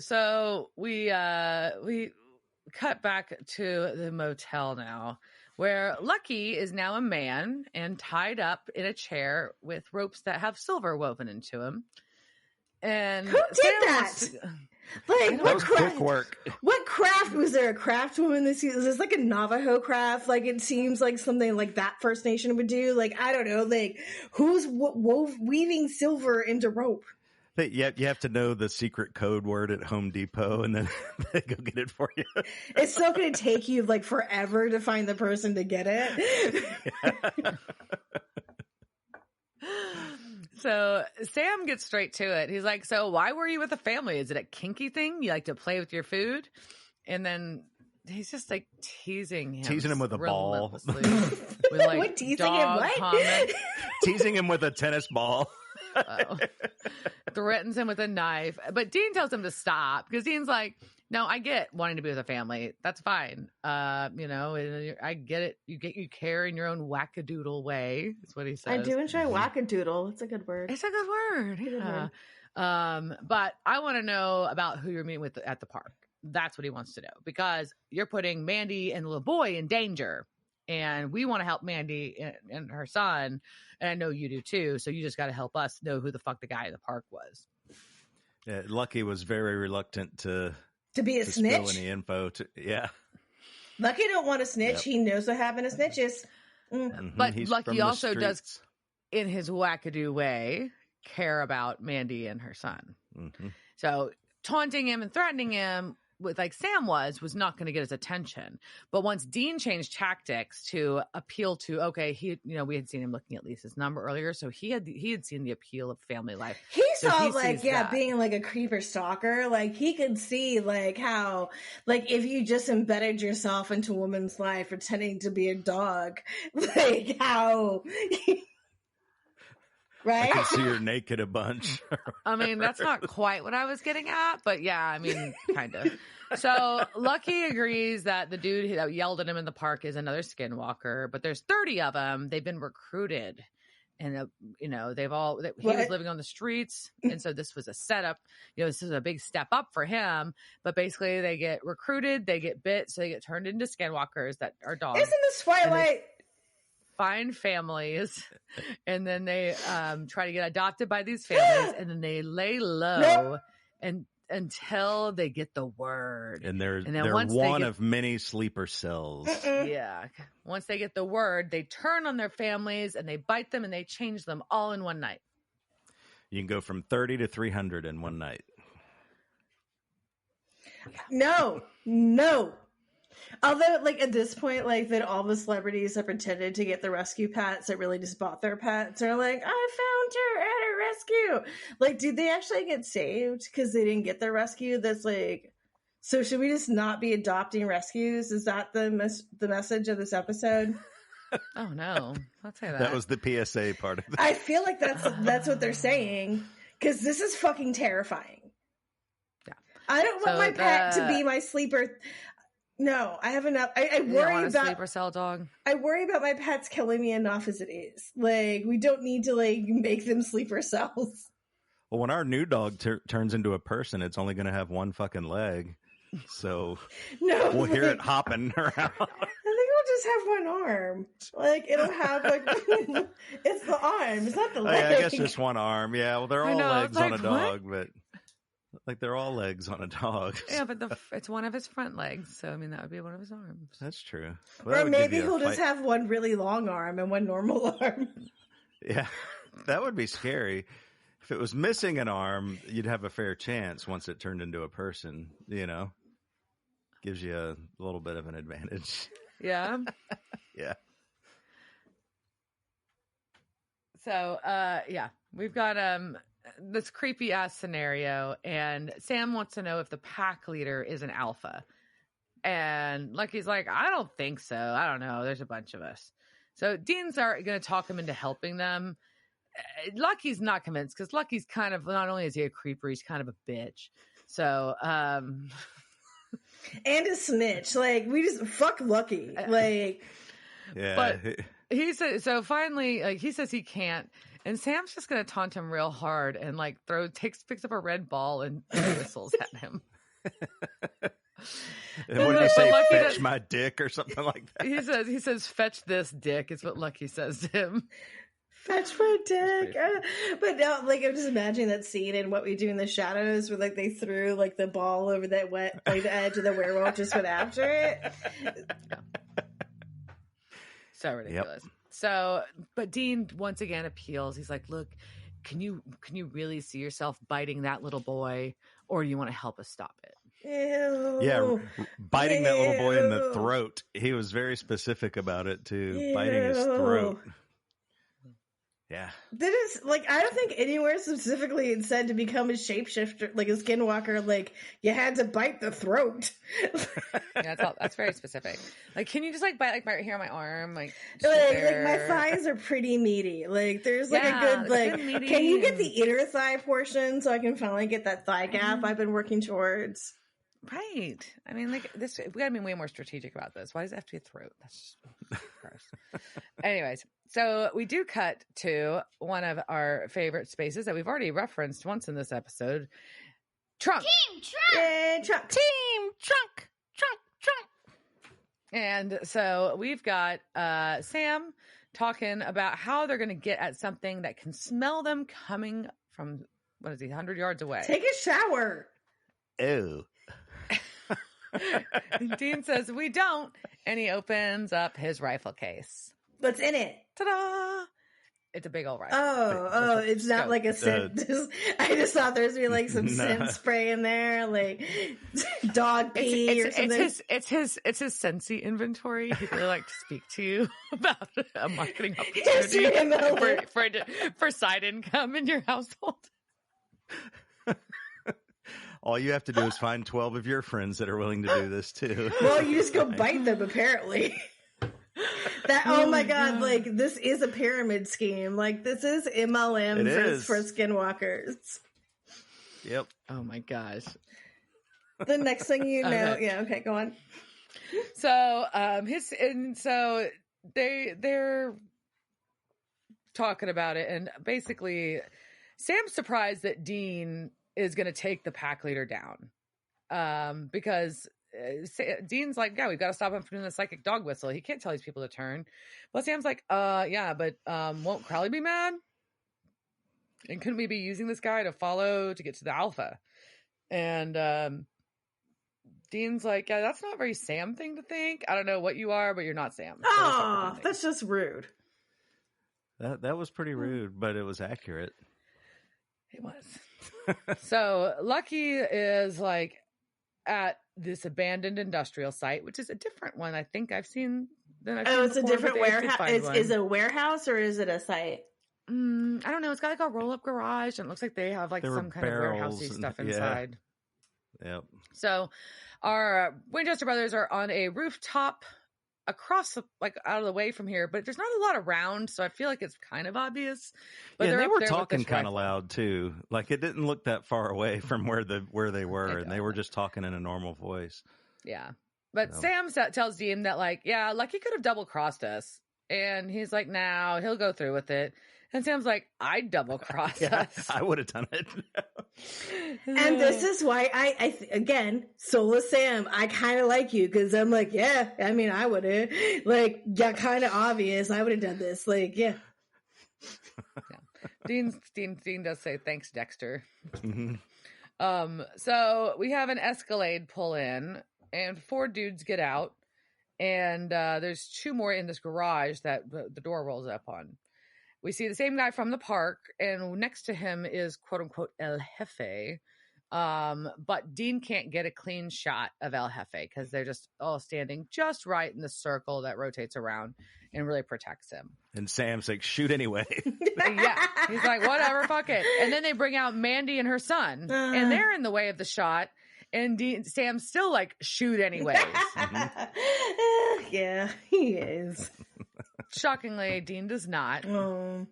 so we cut back to the motel now, where Lucky is now a man and tied up in a chair with ropes that have silver woven into him. And who did that? Like, what craft? Quick work. What craft was there? A craft woman? Is this like a Navajo craft? Like, it seems like something like that First Nation would do. Like, I don't know. Like, who's weaving silver into rope? You have to know the secret code word at Home Depot, and then they go get it for you. It's still going to take you like forever to find the person to get it. So Sam gets straight to it. He's like, so why were you with a family? Is it a kinky thing? You like to play with your food? And then he's just like teasing him with a ball. With like what, teasing dog him? What? comments. Teasing him with a tennis ball. Threatens him with a knife. But Dean tells him to stop because Dean's like, no, I get wanting to be with a family. That's fine. I get it. You care in your own wackadoodle way. That's what he says. I do enjoy wackadoodle. It's a good word. It's a good word. Yeah. But I want to know about who you're meeting with at the park. That's what he wants to know, because you're putting Mandy and the little boy in danger, and we want to help Mandy and her son. And I know you do too. So you just got to help us know who the fuck the guy in the park was. Yeah, Lucky was very reluctant to be a snitch. Spill any info. Yeah. Lucky don't want to snitch. Yep. He knows what happened to snitches. Mm-hmm. But Lucky also does, in his wackadoo way, care about Mandy and her son. Mm-hmm. So taunting him and threatening him with, like Sam was not going to get his attention. But once Dean changed tactics to appeal to, okay, we had seen him looking at Lisa's number earlier, so he had seen the appeal of family life. He saw being like a creeper stalker. Like, he could see like how, like, if you just embedded yourself into a woman's life pretending to be a dog, like how right? I can see her naked a bunch. I mean, that's not quite what I was getting at, but yeah, I mean, kind of. So Lucky agrees that the dude that yelled at him in the park is another skinwalker, but there's 30 of them. They've been recruited, and he was living on the streets, and so this was a setup. This is a big step up for him. But basically, they get recruited, they get bit, so they get turned into skinwalkers that are dogs. Isn't this Twilight? Find families, and then they try to get adopted by these families, and then they lay low and until they get the word. And they're one of many sleeper cells. Yeah. Once they get the word, they turn on their families and they bite them and they change them all in one night. You can go from 30 to 300 in one night. No. Although, like, at this point, like, that all the celebrities that pretended to get the rescue pets that really just bought their pets are like, I found her at a rescue. Like, did they actually get saved because they didn't get their rescue? That's like, so should we just not be adopting rescues? Is that the message of this episode? Oh, no. I'll say that. That was the PSA part of it. I feel like that's what they're saying, because this is fucking terrifying. Yeah. I don't want my pet to be my sleeper. No, I have enough. I worry about sleeper cell dog. I worry about my pets killing me enough as it is. Like, we don't need to like make them sleeper cells. Well, when our new dog turns into a person, it's only going to have one fucking leg. So we'll hear it hopping around. I think it'll just have one arm. Like, it'll have like it's the arm. It's not the leg. Yeah, I guess just one arm. Yeah, well, they're all legs on a dog, but like they're all legs on a dog. Yeah, but it's one of his front legs, so I mean that would be one of his arms. That's true. Well, or maybe he'll just have one really long arm and one normal arm. Yeah, that would be scary. If it was missing an arm, you'd have a fair chance once it turned into a person, you know. Gives you a little bit of an advantage. Yeah. Yeah. So, yeah, we've got this creepy ass scenario, and Sam wants to know if the pack leader is an alpha. And Lucky's like, I don't think so. I don't know. There's a bunch of us. So Dean's going to talk him into helping them. Lucky's not convinced because Lucky's kind of, not only is he a creeper, he's kind of a bitch. So, and a snitch. Like, we just fuck Lucky. Like, yeah. But he said, so finally, like, he says he can't, and Sam's just gonna taunt him real hard and like picks up a red ball and whistles at him. And when you say fetch my dick or something like that, he says fetch this dick is what Lucky says to him. Fetch my dick. But now, like, I'm just imagining that scene in What We Do in the Shadows where, like, they threw, like, the ball over that wet, like, the edge of the werewolf just went after it. So ridiculous. Yep. So, but Dean once again appeals. He's like, look, can you really see yourself biting that little boy, or do you want to help us stop it? Ew. Yeah, biting that little boy in the throat. He was very specific about it, too. Biting his throat. Yeah. That is, like, I don't think anywhere specifically it said to become a shapeshifter, like a skinwalker, like, you had to bite the throat. Yeah, that's very specific. Like, can you just, like, bite, like, right here on my arm? Like my thighs are pretty meaty. Like, there's, like, a good, like, can you get the inner thigh portion so I can finally get that thigh gap I've been working towards? Right. I mean, like, this, we gotta be way more strategic about this. Why does it have to be a throat? That's just gross. Anyways, so we do cut to one of our favorite spaces that we've already referenced once in this episode. Trunk. Team Trunk. Yay, Trunk. Team Trunk. Trunk. And so we've got Sam talking about how they're going to get at something that can smell them coming from, 100 yards away. Take a shower. Ew. Dean says, we don't. And he opens up his rifle case. What's in it? Ta-da! It's a big old rifle. Oh, it's not like a scent. I just thought there's be like some scent spray in there, like dog pee or something. It's his Sensi inventory. He'd really like to speak to you about a marketing opportunity for side income in your household. All you have to do is find 12 of your friends that are willing to do this too. Well, you just go bite them, apparently. Oh my God, like, this is a pyramid scheme. Like, this is MLM for skinwalkers. Yep. Oh my gosh. The next thing you know, okay, go on. So, so they're talking about it, and basically, Sam's surprised that Dean is going to take the pack leader down, because Dean's like, yeah, we've got to stop him from doing the psychic dog whistle. He can't tell these people to turn. But Sam's like, yeah, but won't Crowley be mad? And couldn't we be using this guy to get to the alpha? And Dean's like, yeah, that's not a very Sam thing to think. I don't know what you are, but you're not Sam. Oh, that's just rude. That was pretty rude, but it was accurate. It was. So Lucky is like at this abandoned industrial site, which is a different one I think I've seen than I've seen it's before, a different warehouse. Is it a warehouse or is it a site? I don't know. It's got like a roll-up garage, and it looks like they have like some kind of warehousey stuff inside. Yep. So our Winchester brothers are on a rooftop across like out of the way from here, but there's not a lot around, so I feel like it's kind of obvious. But Yeah, they're they up were there with talking this kind of rifle. loud too. Like it didn't look that far away from where they were, It and they were doesn't. just talking in a normal voice. Yeah. But So. Sam tells Dean that, like, yeah, Lucky could have double crossed us. And he's like, no, he'll go through with it. And Sam's like, I'd double cross Yeah, us. I would have done it. And this is why again, Soulless Sam, I kind of like you because I'm like, yeah, I mean, I would have, like, yeah, kind of obvious. I would have done this. Like, yeah. Dean does say, thanks, Dexter. Mhm. So we have an Escalade pull in, and 4 dudes get out. And there's 2 more in this garage that the door rolls up on. We see the same guy from the park, and next to him is quote unquote El Jefe. But Dean can't get a clean shot of El Jefe because they're just all standing just right in the circle that rotates around and really protects him. And Sam's like, shoot anyway. Yeah, he's like, whatever, fuck it. And then they bring out Mandy and her son, and they're in the way of the shot. And Sam's still like, shoot anyways. Yeah, he is. Shockingly, Dean does not. Oh.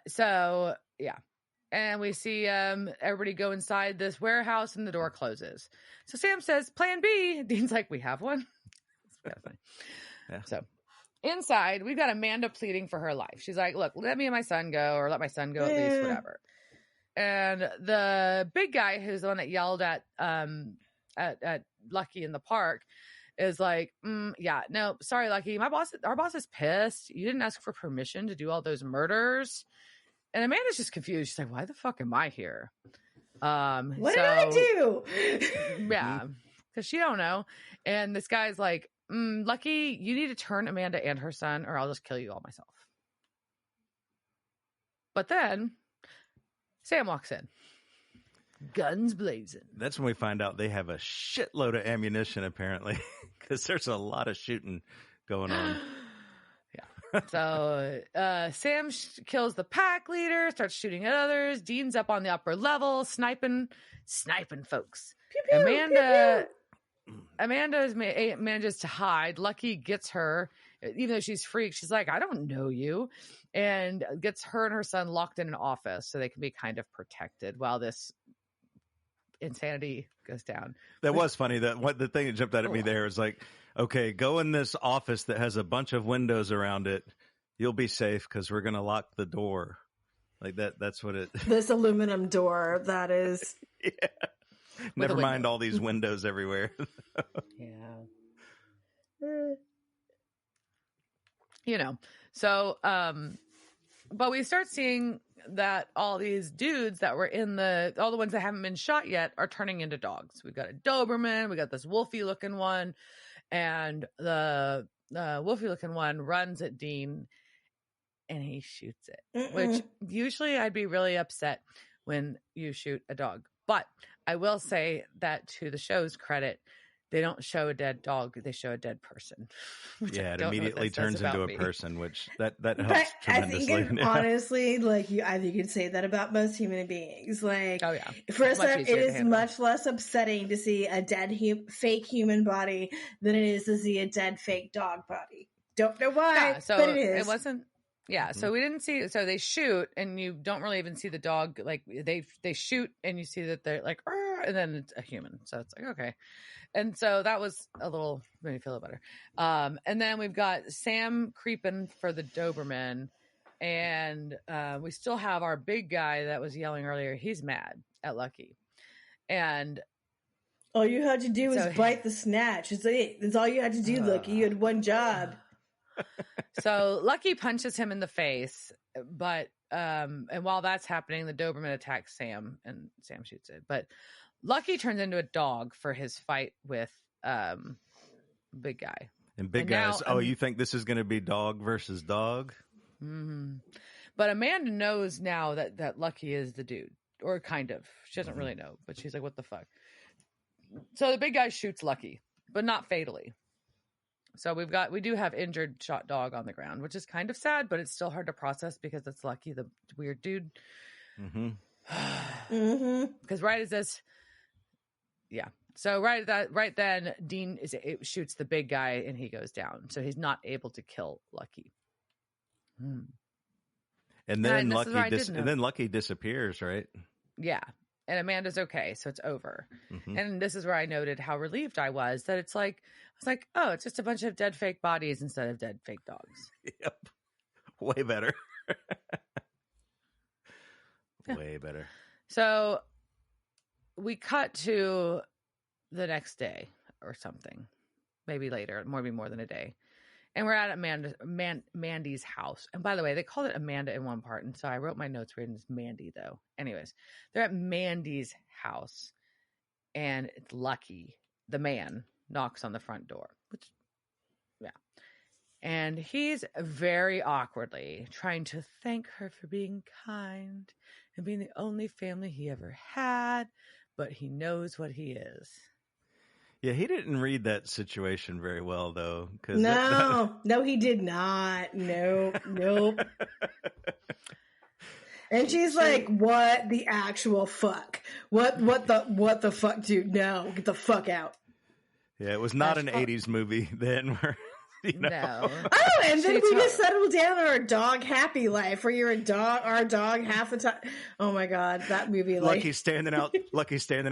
So yeah. And we see everybody go inside this warehouse and the door closes. So Sam says, plan B. Dean's like, we have one. It's kind of funny. Yeah. So inside, we've got Amanda pleading for her life. She's like, look, let me and my son go, or let my son go at least, whatever. And the big guy, who's the one that yelled at Lucky in the park, is like, yeah, no, sorry, Lucky. Our boss is pissed. You didn't ask for permission to do all those murders. And Amanda's just confused. She's like, why the fuck am I here? What did I do? Yeah, because she don't know. And this guy's like, Lucky, you need to turn Amanda and her son, or I'll just kill you all myself. But then Sam walks in. Guns blazing. That's when we find out they have a shitload of ammunition, apparently, because there's a lot of shooting going on. Yeah. So Sam kills the pack leader, starts shooting at others. Dean's up on the upper level, sniping folks. Pew, pew, Amanda pew, pew. Amanda manages to hide. Lucky gets her, even though she's freaked. She's like, I don't know you, and gets her and her son locked in an office so they can be kind of protected while this insanity goes down. That was funny. The thing that jumped out at me there is like, okay, go in this office that has a bunch of windows around it. You'll be safe because we're going to lock the door. Like that's what it. This aluminum door that is. Yeah. Never mind all these windows everywhere. Yeah. You know, so, but we start seeing that all these dudes that were in all the ones that haven't been shot yet are turning into dogs. We got a Doberman, we got this wolfy looking one, and the wolfy looking one runs at Dean and he shoots it, which usually I'd be really upset when you shoot a dog. But I will say that to the show's credit, they don't show a dead dog; they show a dead person. Yeah, it immediately turns into a person, which that helps But I tremendously. think, honestly, like I think you'd say that about most human beings. Like, oh yeah, first Much off, easier it to is handle. much less upsetting to see a dead fake human body than it is to see a dead fake dog body. Don't know why, Yeah, so but it is. it wasn't. Yeah, so we didn't see. So they shoot, and you don't really even see the dog. Like they shoot, and you see that they're like, "Arr!" And then it's a human. So it's like okay, and so that was a little made me feel better. And then we've got Sam creeping for the Doberman, and we still have our big guy that was yelling earlier. He's mad at Lucky, and All you had to do was So- bite the snatch. It's it. That's all you had to do, Lucky. You had one job. so Lucky punches him in the face, but and while that's happening, the Doberman attacks Sam and Sam shoots it. But Lucky turns into a dog for his fight with big guy. And big And guys, now, you think this is going to be dog versus dog? Mm-hmm. But Amanda knows now that Lucky is the dude, or kind of. She doesn't really know, but she's like, what the fuck? So the big guy shoots Lucky, but not fatally. So we do have injured shot dog on the ground, which is kind of sad, but it's still hard to process because it's Lucky, the weird dude. Mm-hmm. Mm-hmm. Because right as this, yeah. So right then, Dean shoots the big guy and he goes down. So he's not able to kill Lucky. And then this is where I did note. Lucky disappears, right? Yeah. And Amanda's okay, so it's over. Mm-hmm. And this is where I noted how relieved I was that I was like, oh, it's just a bunch of dead fake bodies instead of dead fake dogs. Yep. Way better. Yeah. Way better. So we cut to the next day or something, maybe later, maybe more than a day. And we're at Mandy's house. And by the way, they called it Amanda in one part. And so I wrote my notes written as Mandy, though. Anyways, they're at Mandy's house. And it's Lucky, the man, knocks on the front door. And he's very awkwardly trying to thank her for being kind and being the only family he ever had. But he knows what he is. Yeah, he didn't read that situation very well, though. No, he did not. Nope. And she's like, "What the actual fuck? What the fuck, dude? No, get the fuck out." Yeah, it was not an '80s movie then. Where, No. Oh, and then we just settled down our dog happy life, where you're our dog half the time. Oh my god, that movie! Lucky's standing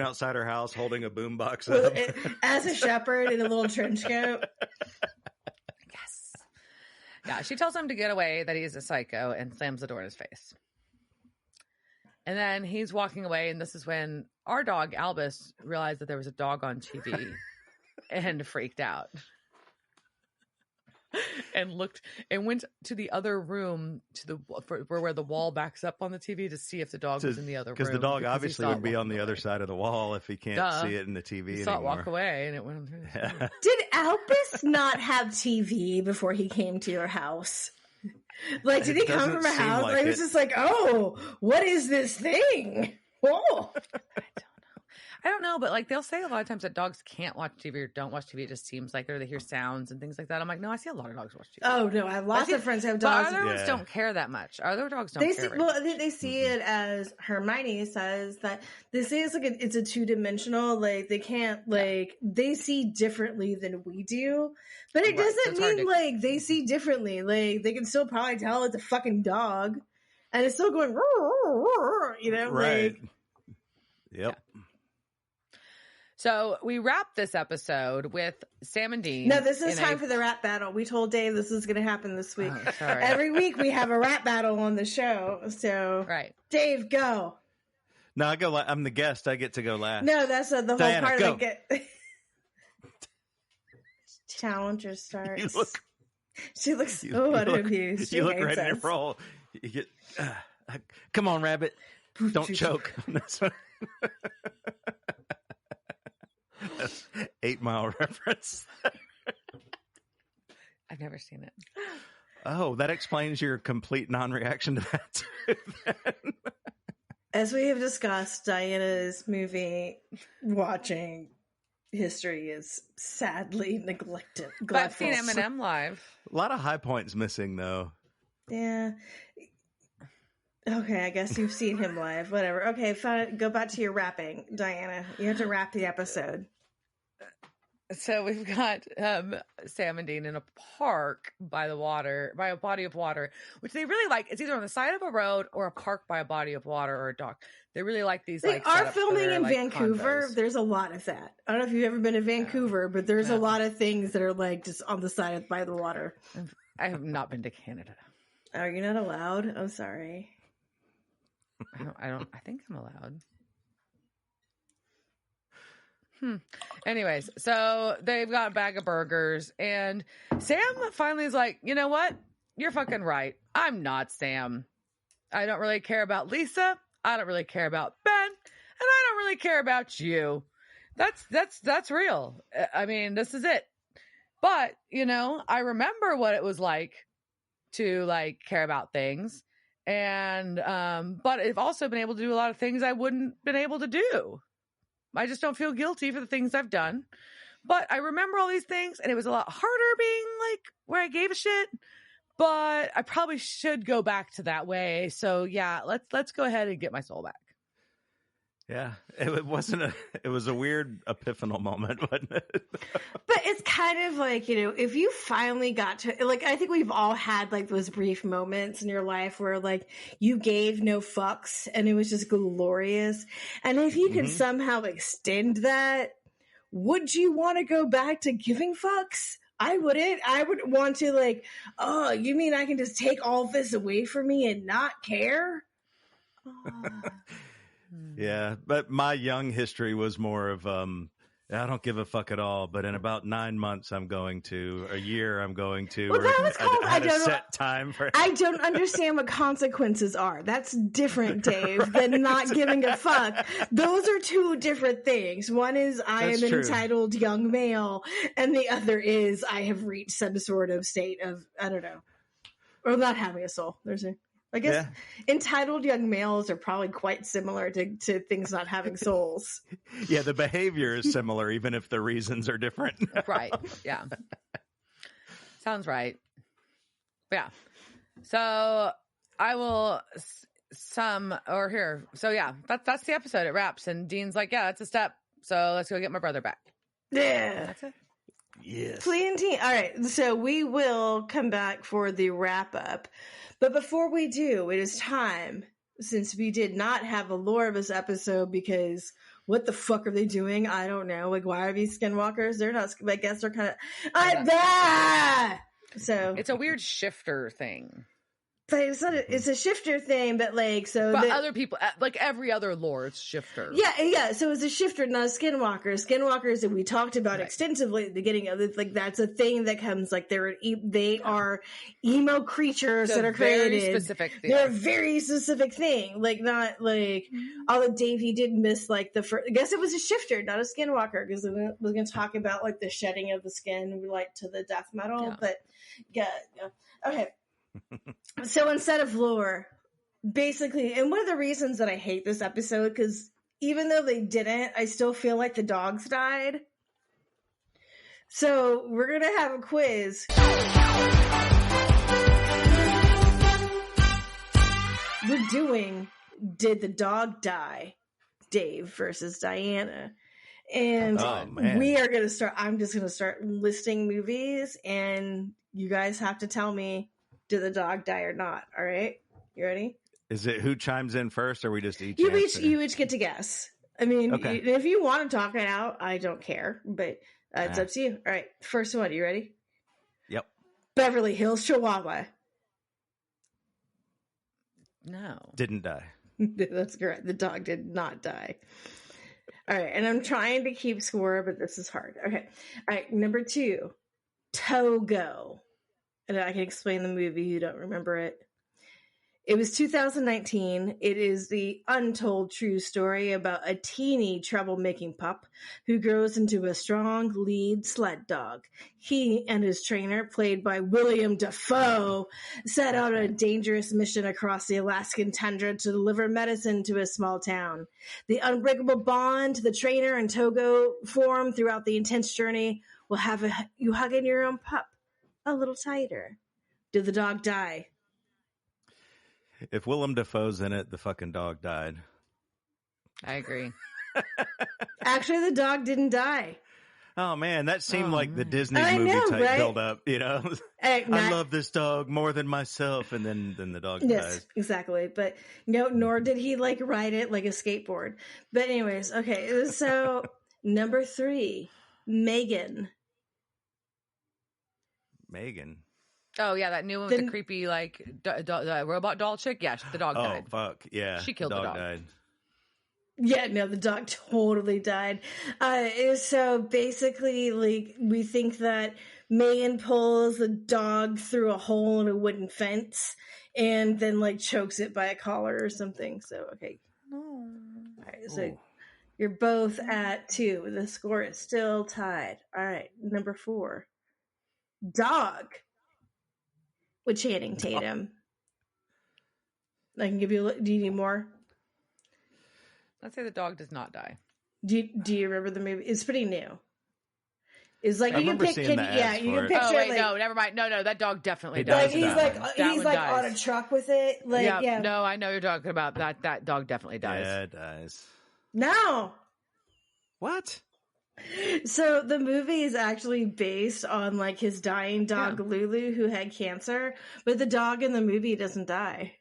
outside her house holding a boombox up as a shepherd in a little trench coat. Yes. Yeah, she tells him to get away, that he's a psycho, and slams the door in his face. And then he's walking away, and this is when our dog Albus realized that there was a dog on TV and freaked out. And looked and went to the other room where the wall backs up on the TV to see if the dog was in the other room. Because the dog obviously would be on the other side of the wall if he can't see it in the TV he anymore. saw it walk away and it went. Yeah. Did Albus not have TV before he came to your house? Like, did he come from a house? Like he was just like, oh, what is this thing? Oh. I don't know, but like they'll say a lot of times that dogs can't watch TV or don't watch TV. It just seems like they hear sounds and things like that. I'm like, no, I see a lot of dogs watch TV. Oh no, I have lots of friends who have dogs. But other ones don't care that much. Other dogs don't care. They see it as Hermione says that this is like it's a 2-dimensional. Like they can't they see differently than we do, but it doesn't mean like they see differently. Like they can still probably tell it's a fucking dog, and it's still going, you know, right? Like, yep. Yeah. So we wrap this episode with Sam and Dean. No, this is time for the rap battle. We told Dave this is going to happen this week. Oh, sorry. Every week we have a rap battle on the show. So, right, Dave, go. No, I go. I'm the guest. I get to go last. No, that's the whole Diana, part go. of the Challenger starts. She looks so unamused. You look ready to roll. You get. Come on, rabbit! Don't choke. That's 8 Mile reference. I've never seen it. Oh, that explains your complete non-reaction to that too, then. As we have discussed, Diana's movie watching history is sadly neglected. But I've seen Eminem live. A lot of high points missing, though. Yeah. Okay, I guess you've seen him live. Whatever. Okay, fine. Go back to your rapping, Diana. You have to wrap the episode. So we've got Sam and Dean in a park by the water, by a body of water, which they really like. It's either on the side of a road or a park by a body of water or a dock. They really like these. They are filming in Vancouver. Condos. There's a lot of that. I don't know if you've ever been to Vancouver, but there's a lot of things that are like just on the side by the water. I have not been to Canada. Are you not allowed? I'm sorry. I think I'm allowed. Anyways, so they've got a bag of burgers, and Sam finally is like, you know what? You're fucking right. I'm not Sam. I don't really care about Lisa. I don't really care about Ben, and I don't really care about you. That's real. I mean, this is it. But, you know, I remember what it was like to care about things. And, but I've also been able to do a lot of things I wouldn't been able to do. I just don't feel guilty for the things I've done. But I remember all these things, and it was a lot harder being where I gave a shit. But I probably should go back to that way. So yeah, let's go ahead and get my soul back. Yeah, it wasn't it was a weird epiphanal moment, wasn't it? But it's kind of like, if you finally got to, like, I think we've all had like those brief moments in your life where like you gave no fucks and it was just glorious. And if you could somehow extend that, would you want to go back to giving fucks? I wouldn't. I would want to like, oh, you mean I can just take all this away from me and not care? Yeah, but my young history was more of I don't give a fuck at all, but in about 9 months I'm going to, a year I'm going to. Well, that was called, I had a set time for I don't understand what consequences are. That's different, Dave, than not giving a fuck. Those are two different things. One is I That's am an true. entitled young male, and the other is I have reached some sort of state of, I don't know, or not having a soul. I guess entitled young males are probably quite similar to things not having souls. Yeah, the behavior is similar, even if the reasons are different. Right. Yeah. Sounds right. But yeah. So I will So yeah, that's the episode. It wraps. And Dean's like, yeah, that's a step. So let's go get my brother back. Yeah. That's it. Yes. Plenty. All right. So we will come back for the wrap up. But before we do, it is time, since we did not have a lore of this episode, because what the fuck are they doing? I don't know. Like, why are these skinwalkers? They're not, I guess they're kind of, so It's a weird shifter thing. but it's a shifter thing, but like, so But other people, like every other lore, it's shifter. yeah. So it's a shifter, not a skinwalker. Skinwalkers that we talked about extensively at the beginning of it, like that's a thing that comes like they are emo creatures that are created. Very specific thing. They're a very specific thing, like not like although Dave, he did miss like the first. I guess it was a shifter, not a skinwalker, because we're going to talk about like the shedding of the skin, like to the death metal. But yeah, okay. So instead of lore, basically, and one of the reasons that I hate this episode, because even though they didn't, I still feel like the dogs died. So we're going to have a quiz. We're doing Did the Dog Die? Dave versus Diana. And we are going to start, I'm just going to start listing movies, and you guys have to tell me, did the dog die or not? All right. You ready? Is it who chimes in first, or we just each You answer? you each get to guess. I mean, Okay. if you want to talk it out, I don't care, but it's up to you. All right. First one. You ready? Yep. Beverly Hills Chihuahua. No. Didn't die. That's correct. The dog did not die. All right. And I'm trying to keep score, but this is hard. Okay. All right. Number 2, Togo. And I can explain the movie. You don't remember it. It was 2019. It is the untold true story about a teeny troublemaking pup who grows into a strong lead sled dog. He and his trainer, played by William Dafoe, set out on a dangerous mission across the Alaskan tundra to deliver medicine to a small town. The unbreakable bond the trainer and Togo form throughout the intense journey will have you hugging your own pup a little tighter. Did the dog die? If Willem Dafoe's in it, the fucking dog died. I agree. Actually, the dog didn't die. Oh man, that seemed like the Disney I movie know, type right? build up, you know? I love this dog more than myself, and then the dog Yes, dies. exactly. But no, nor did he like ride it like a skateboard. But anyways, okay. So number 3, Megan. Megan. Oh yeah, that new one with the creepy like robot doll chick. Yeah, the dog died. Oh fuck yeah, She killed the dog. Died. Yeah, no, the dog totally died. So basically, like, we think that Megan pulls the dog through a hole in a wooden fence and then like chokes it by a collar or something. So okay. All right, so you're both at 2. The score is still tied. All right, number 4, Dog with Channing Tatum. I can give you. Do you need more? Let's say the dog does not die. Do you remember the movie? It's pretty new. It's like I you can remember pick. seeing the ads You for can it. picture. Oh wait, like, no, never mind. No, that dog definitely It dies. does he's die. like That he's one like dies. on a truck with it. Like Yeah, yeah. no, I know you're talking about that. That dog definitely dies. Yeah, it dies. No. What? So the movie is actually based on like his dying dog Lulu who had cancer, but the dog in the movie doesn't die.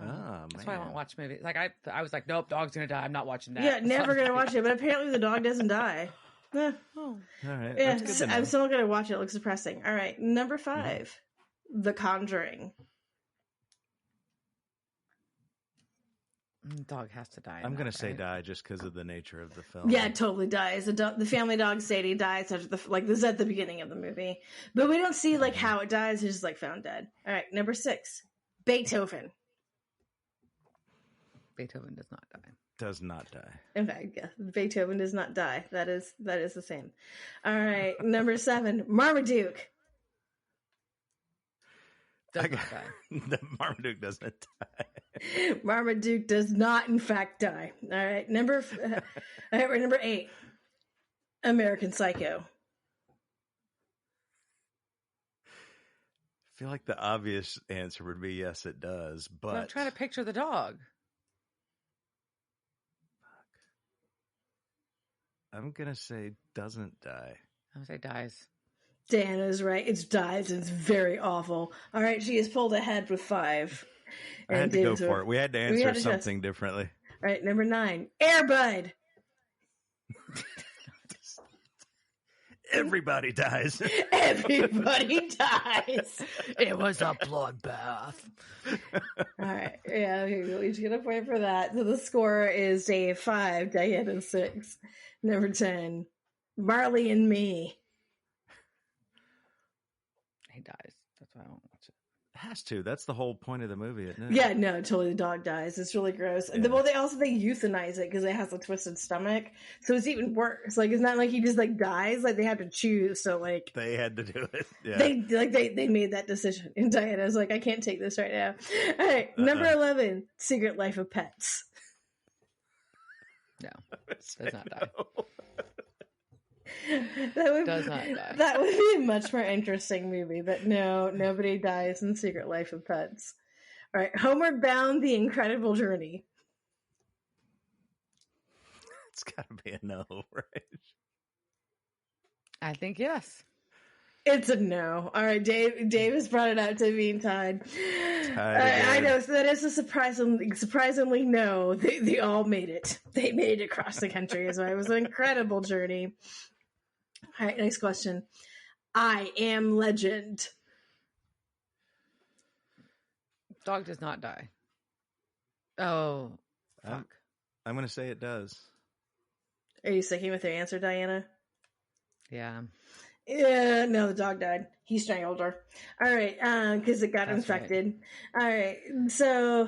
Oh, That's why I won't watch movies. Like I was like, nope, dog's gonna die. I'm not watching that. Yeah, never gonna watch it. But apparently the dog doesn't die. Oh, all right. Yeah, That's good to know. I'm still not gonna watch it. It looks depressing. All right, number 5, The Conjuring. dog has to die. I'm gonna say right? die just because of the nature of the film. Yeah, it totally dies. The family dog Sadie dies after this is at the beginning of the movie, but we don't see like how it dies. It's just like found dead. All right, number 6, Beethoven. Beethoven does not die. Does not die. In fact, yeah, Beethoven does not die. That is the same. All right, number 7, Marmaduke. Does not die. The Marmaduke doesn't die. Marmaduke does not, in fact, die. All right, number 8, American Psycho. I feel like the obvious answer would be yes, it does, but I'm trying to picture the dog. I'm gonna say doesn't die. I'm gonna say dies. Diana's right. It's dies. And it's very awful. All right, she is pulled ahead with 5. I had to go for it. We had to answer something differently. All right, number 9, Air Bud. Everybody dies. Everybody dies. It was a bloodbath. All right, yeah, we each get a point for that. So the score is Dave 5, Diana 6. Number 10, Marley and Me. He dies. That's why I won't watch it. It has to. That's the whole point of the movie, isn't it? Yeah, no, totally. The dog dies. It's really gross. Yeah. Well, they euthanize it because it has a twisted stomach, so it's even worse. Like, it's not like he just like dies. Like, they have to choose. So like they had to do it. Yeah. they made that decision. And Diana's like, I can't take this right now. All right, number 11, Secret Life of Pets. No, does not die. Does not die. That would be a much more interesting movie, but no, nobody dies in Secret Life of Pets. All right, Homeward Bound: The Incredible Journey. It's got to be a no, right? I think yes. It's a no. All right, Dave has brought it out to being tied. I know, so that is a surprisingly no. They all made it. They made it across the country, so it was an incredible journey. All right, next question. I Am Legend. Dog does not die. Oh, fuck. I'm going to say it does. Are you sticking with your answer, Diana? Yeah. Yeah, no, the dog died. He strangled her. All right, because it got That's infected. Right. All right, so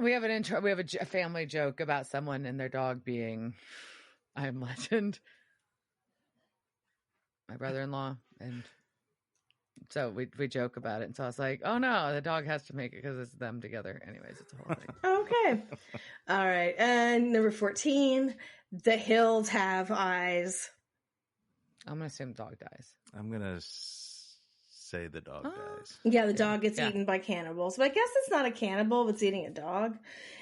we have an intro. We have a family joke about someone and their dog being I Am Legend. My brother-in-law, and so we joke about it. And so I was like, "Oh no, the dog has to make it because it's them together." Anyways, it's a whole thing. Okay, all right, and number 14, The Hills Have Eyes. I'm gonna assume dog dies. I'm going to say the dog dies. Yeah, the dog gets eaten by cannibals, but I guess it's not a cannibal if it's eating a dog.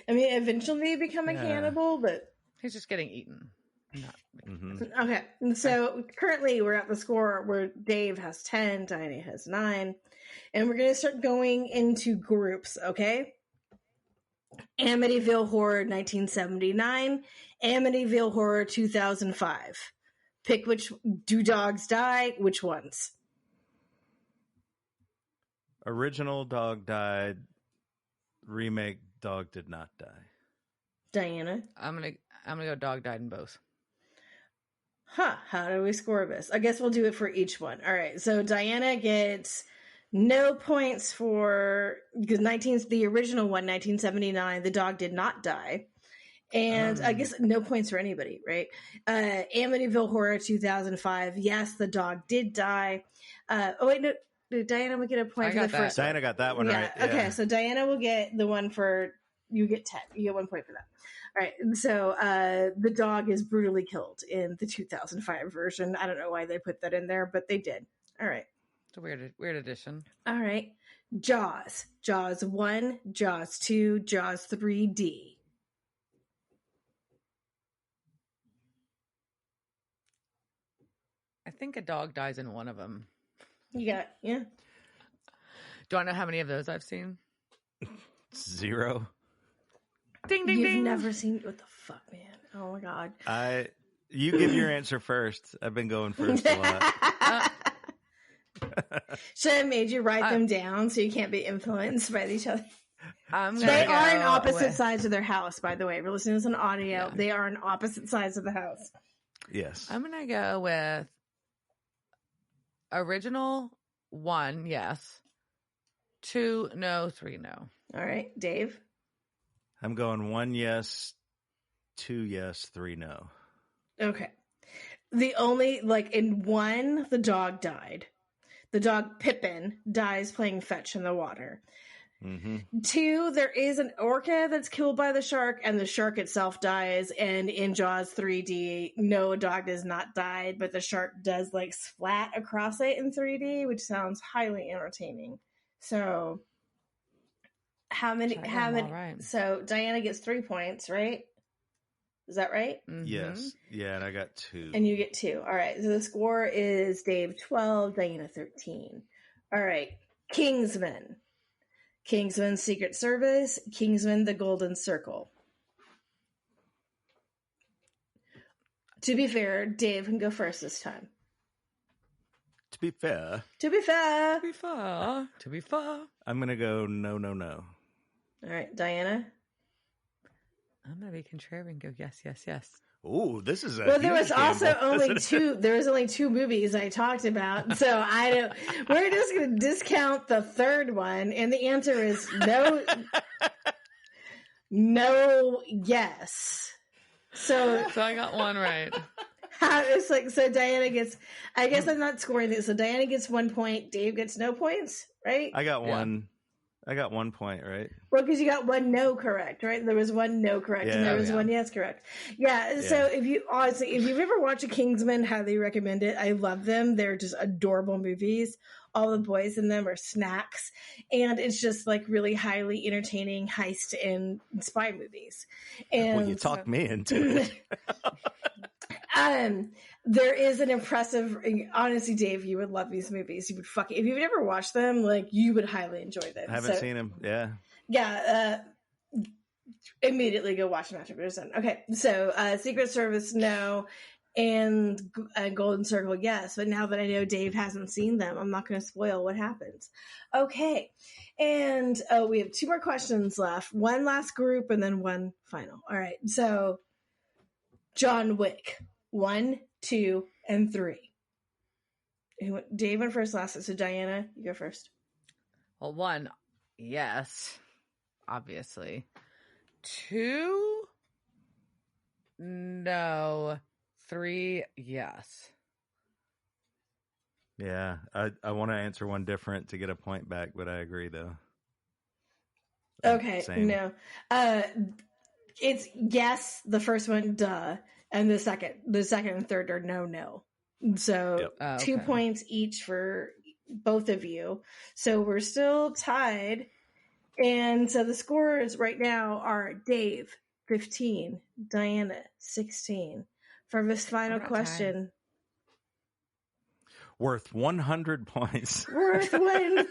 I mean, eventually they become a cannibal, but he's just getting eaten. Okay, so currently we're at the score where Dave has 10, Diana has 9, and we're going to start going into groups, okay? Amityville Horror 1979, Amityville Horror 2005. Pick which, do dogs die? Which ones? Original dog died. Remake dog did not die. Diana? I'm gonna go dog died in both. How do we score this? I guess we'll do it for each one. All right, so Diana gets no points for, because the original one, 1979, the dog did not die. And I guess no points for anybody, right? Amityville Horror 2005, yes, the dog did die. Oh, wait, no, Diana will get a point for the first one. Diana got that one right. Yeah. Okay, so Diana will get the one for, you get 10. You get 1 point for that. All right, so the dog is brutally killed in the 2005 version. I don't know why they put that in there, but they did. All right. It's a weird addition. All right. Jaws. Jaws 1, Jaws 2, Jaws 3D. think a dog dies in one of them. You got, yeah. Do I know how many of those I've seen? 0. Ding, ding, You've ding. never seen, what the fuck, man? Oh my God. You give your answer first. I've been going first a lot. Should I have made you write them down so you can't be influenced by each other? They are on opposite sides of their house, by the way. If you're listening to this on audio, they are on opposite sides of the house. Yes. I'm going to go with original 1, yes. 2, no. 3, no. All right, Dave. I'm going 1 yes, 2 yes, 3 no. Okay. The only, like, in 1, the dog died. The dog Pippin dies playing fetch in the water. Mm-hmm. 2, there is an orca that's killed by the shark, and the shark itself dies. And in Jaws 3D, no, a dog does not die, but the shark does, like, splat across it in 3D, which sounds highly entertaining. So, how many? Right. So, Diana gets 3 points, right? Is that right? Mm-hmm. Yes. Yeah, and I got 2. And you get 2. All right. So the score is Dave 12, Diana 13. All right. Kingsman. Kingsman Secret Service. Kingsman The Golden Circle. To be fair, Dave can go first this time. To be fair, To be fair. To be fair. I'm going to go no, no, no. All right. Diana. I'm going to be contrary and go yes, yes, yes. Ooh, this is a Well, there was huge also gamble, only isn't it? 2. There was only 2 movies I talked about, so I don't. We're just going to discount the third one, and the answer is no. No, yes. So I got 1 right. it's like, so Diana gets. I guess I'm not scoring this. So Diana gets 1 point. Dave gets no points, right? I got 1. I got 1 point, right? Well, because you got 1 no correct, right? There was 1 no correct, and there was 1 yes correct. Yeah. So if you've ever watched a Kingsman, highly recommend it. I love them. They're just adorable movies. All the boys in them are snacks, and it's just like really highly entertaining heist and spy movies. And Well, you talked me into it. There is an impressive. Honestly, Dave, you would love these movies. You would if you've never watched them, like you would highly enjoy them. I haven't seen him. Yeah. Yeah. Immediately go watch them after we're done. Okay, so Secret Service, no, and Golden Circle, yes. But now that I know Dave hasn't seen them, I'm not going to spoil what happens. Okay, and we have 2 more questions left. 1 last group, and then 1 final. All right, so John Wick, 1, 2, and 3. Dave went first last, so Diana, you go first. Well, 1, yes, obviously. 2, no. 3, yes. Yeah. I want to answer one different to get a point back, but I agree, though. Okay, Same. no. It's yes, the first one, duh, and the second and third are no. So 2 points each for both of you. So we're still tied. And so the scores right now are Dave 15, Diana 16. For this final question, worth 100 points. Worth 1 million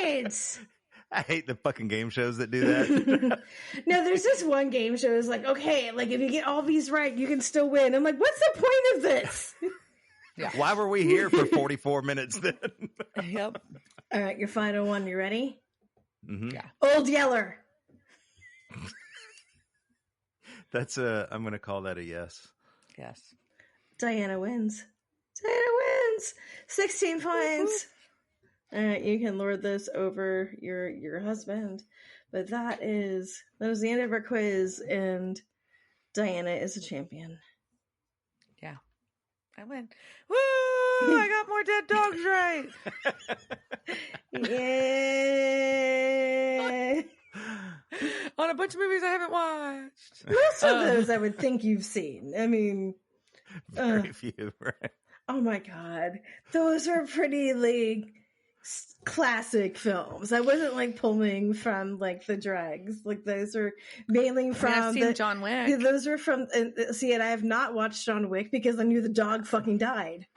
points. I hate the fucking game shows that do that. No, there's this one game show is like, okay, like if you get all these right, you can still win. I'm like, what's the point of this? Yeah. Why were we here for 44 minutes then? Yep. All right, your final one. You ready? Mm-hmm. Yeah. Old Yeller. I'm going to call that a yes. Yes. Diana wins. 16 points. All right, you can lord this over your husband. But that was the end of our quiz, and Diana is a champion. Yeah. I win. Woo! I got more dead dogs right. Yeah. On a bunch of movies I haven't watched. Most of those I would think you've seen. I mean, Very few, right? oh my God. Those were pretty, like, classic films. I wasn't like pulling from like the dregs. Like those are mainly from I've seen John Wick. Yeah, those were from. See, and I have not watched John Wick because I knew the dog fucking died.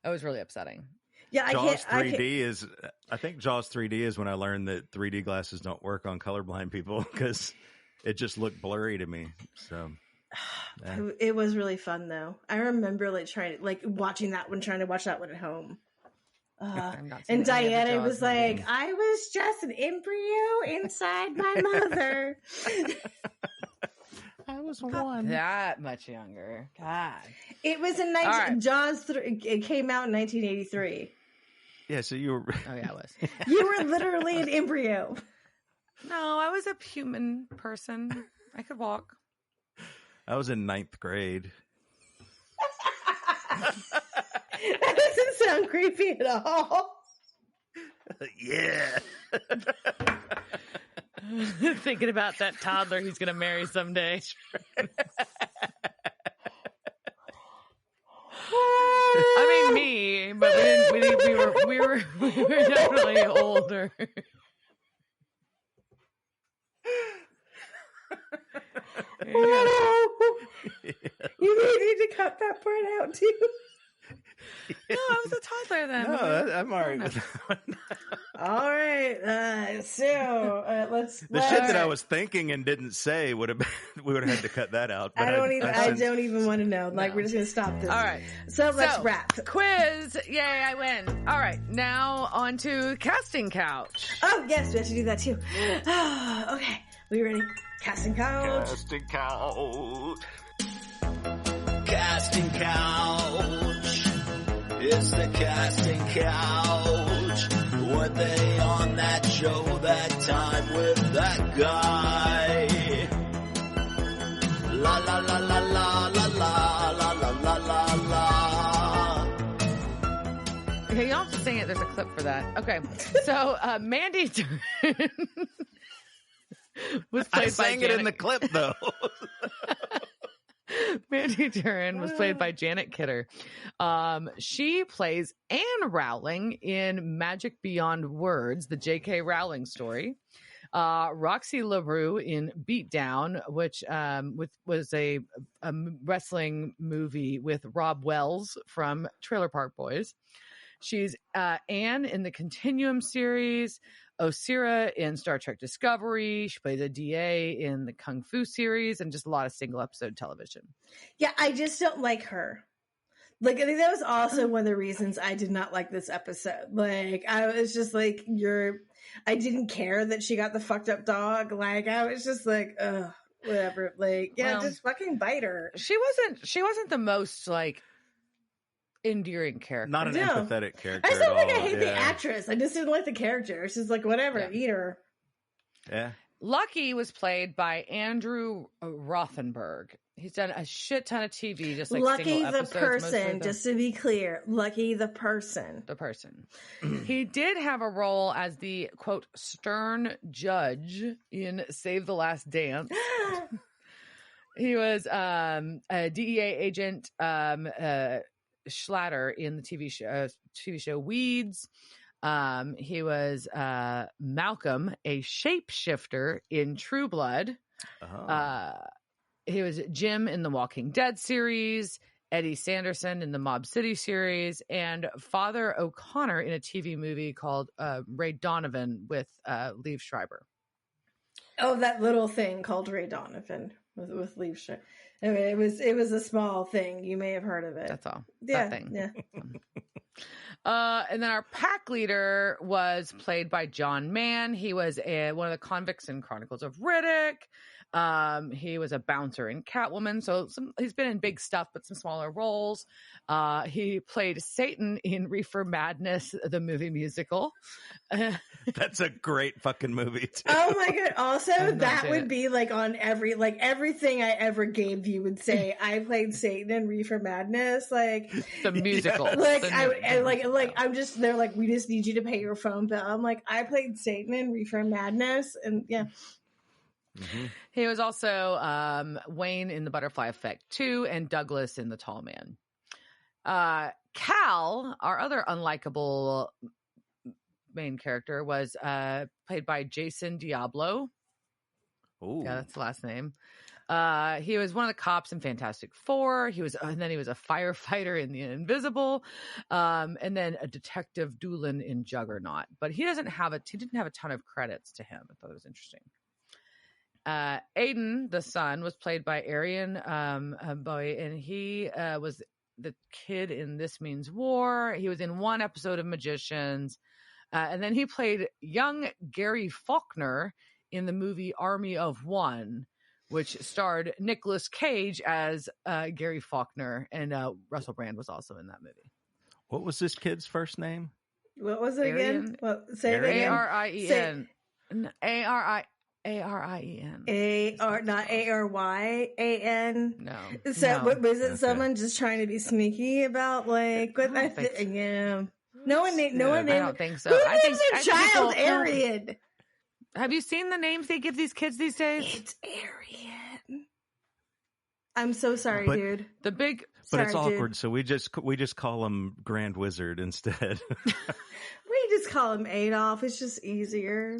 That was really upsetting. Yeah, Jaws 3D is. I think Jaws 3D is when I learned that 3D glasses don't work on colorblind people because it just looked blurry to me. So. Yeah. It was really fun though. I remember like watching that one, trying to watch that one at home. And Diana was like, I was just an embryo inside my mother. I was one. That much younger. God. It was in Jaws 3. It came out in 1983. Yeah, so you were. Oh yeah, I was. You were literally an embryo. No, I was a human person. I could walk. I was in 9th grade. That doesn't sound creepy at all. Yeah. Thinking about that toddler he's going to marry someday. I mean, me, but we were definitely older. Yeah. You may need to cut that part out too. No, I was a toddler then. No, I'm all right with that one. All right, let's. The shit that I was thinking and didn't say we would have had to cut that out. But I don't even want to know. Like, we're just gonna stop this. All right, so let's wrap. Quiz. Yay, I win. All right, now on to casting couch. Oh yes, we have to do that too. Okay, we ready? Casting couch. Casting couch. Casting couch. It's the casting couch. Were they on that show that time with that guy? La la la la la la la la la la la la. Okay, you don't have to sing it. There's a clip for that. Okay, so Mandy was played I sang it in the clip though. Mandy Turin was played by Janet Kidder. She plays Anne Rowling in Magic Beyond Words, the J.K. Rowling story. Roxy LaRue in Beatdown, which was a wrestling movie with Rob Wells from Trailer Park Boys. She's Anne in the Continuum series, Osira in Star Trek Discovery. She plays a DA in the Kung Fu series, and just a lot of single episode television. Yeah, I just don't like her. Like, I think that was also one of the reasons I did not like this episode. Like, I was just like, I didn't care that she got the fucked up dog. Like, I was just like, ugh, whatever. Like, yeah, well, just fucking bite her. She wasn't the most like endearing character. Not an empathetic character. I just don't think all. I hate the actress. I just didn't like the character. She's just like, whatever, eat her. Yeah. Lucky was played by Andrew Rothenberg. He's done a shit ton of TV, just like Lucky the person, just to be clear. Lucky the person. The person. He did have a role as the, quote, stern judge in Save the Last Dance. He was a DEA agent, Schlatter in the TV show Weeds. He was Malcolm, a shapeshifter in True Blood. Oh. He was Jim in the Walking Dead series, Eddie Sanderson in the Mob City series, and Father O'Connor in a TV movie called Ray Donovan with Liev Schreiber. Oh, that little thing called Ray Donovan with Liev Schreiber. I mean, it was a small thing. You may have heard of it. That's all. Yeah, that thing. Yeah. And then our pack leader was played by John Mann. He was one of the convicts in Chronicles of Riddick. He was a bouncer in Catwoman. So he's been in big stuff, but some smaller roles. He played Satan in Reefer Madness, the movie musical. That's a great fucking movie too. Oh my god. Also, that would be like on everything I ever gave you would say I played Satan in Reefer Madness. Like the musical. Like I'm just, they're like, we just need you to pay your phone bill. I'm like, I played Satan in Reefer Madness, and yeah. Mm-hmm. He was also Wayne in The Butterfly Effect 2 and Douglas in The Tall Man. Cal, our other unlikable main character, was played by Jason Diablo. Ooh. Yeah, that's the last name. He was one of the cops in Fantastic Four. And then he was a firefighter in The Invisible, and then a detective Doolin in Juggernaut. But he didn't have a ton of credits to him. I thought it was interesting. Aiden, the son, was played by Arian Bowie, and he was the kid in This Means War. He was in one episode of Magicians, and then he played young Gary Faulkner in the movie Army of One, which starred Nicolas Cage as Gary Faulkner, and Russell Brand was also in that movie. What was this kid's first name? What was it again? Well, say it again. Arien. Not Aryan. No. So no. was it Okay. someone just trying to be sneaky about like what? I don't think so. Yeah. No one named. I don't think so. Who I think names their child people- Aryan? Have you seen the names they give these kids these days? It's Aryan. I'm so sorry, But- dude. The big But it's Sorry, dude. awkward, so we just call him Grand Wizard instead. We just call him Adolf. It's just easier.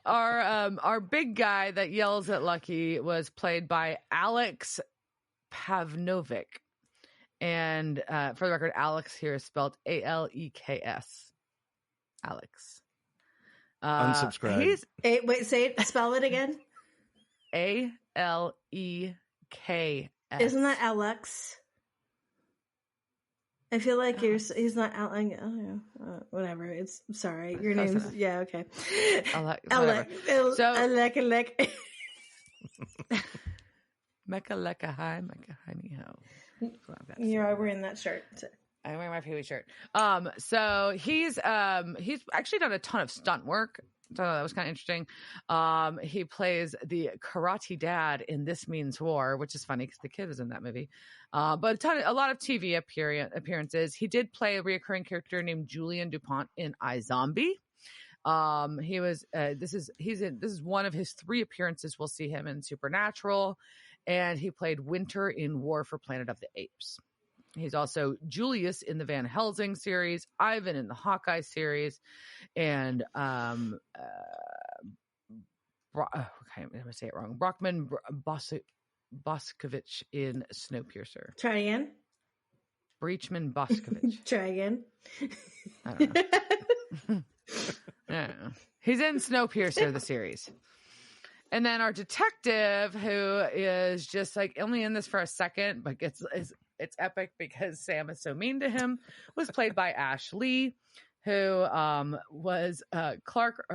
our big guy that yells at Lucky was played by Alex Pavnovic. And for the record, Alex here is spelled Aleks. Alex. Unsubscribe. He's Wait, say it. Spell it again. Aleks. Isn't that Alex? I feel like he's not Alex. Oh, yeah. Whatever. It's sorry. Your Close name's enough. yeah. Okay. Alec. So- Alec. Mecca lecca hi, Mecca hi ni ho. That's what I've got to say. You're wearing that shirt. I'm wearing my Pee-wee shirt. So he's actually done a ton of stunt work. So that was kind of interesting. He plays the karate dad in This Means War, which is funny because the kid was in that movie. But a lot of TV appearances. He did play a reoccurring character named Julian DuPont in iZombie. He was this is one of his 3 appearances. We'll see him in Supernatural, and he played Winter in War for Planet of the Apes. He's also Julius in the Van Helsing series, Ivan in the Hawkeye series, and I'm going to say it wrong. Brockman Boscovich in Snowpiercer. Try again. Breachman Boscovich. Try again. I don't know. I don't know. He's in Snowpiercer, the series. And then our detective, who is just like only in this for a second, but it's epic because Sam is so mean to him, was played by Ash Lee, who was Clark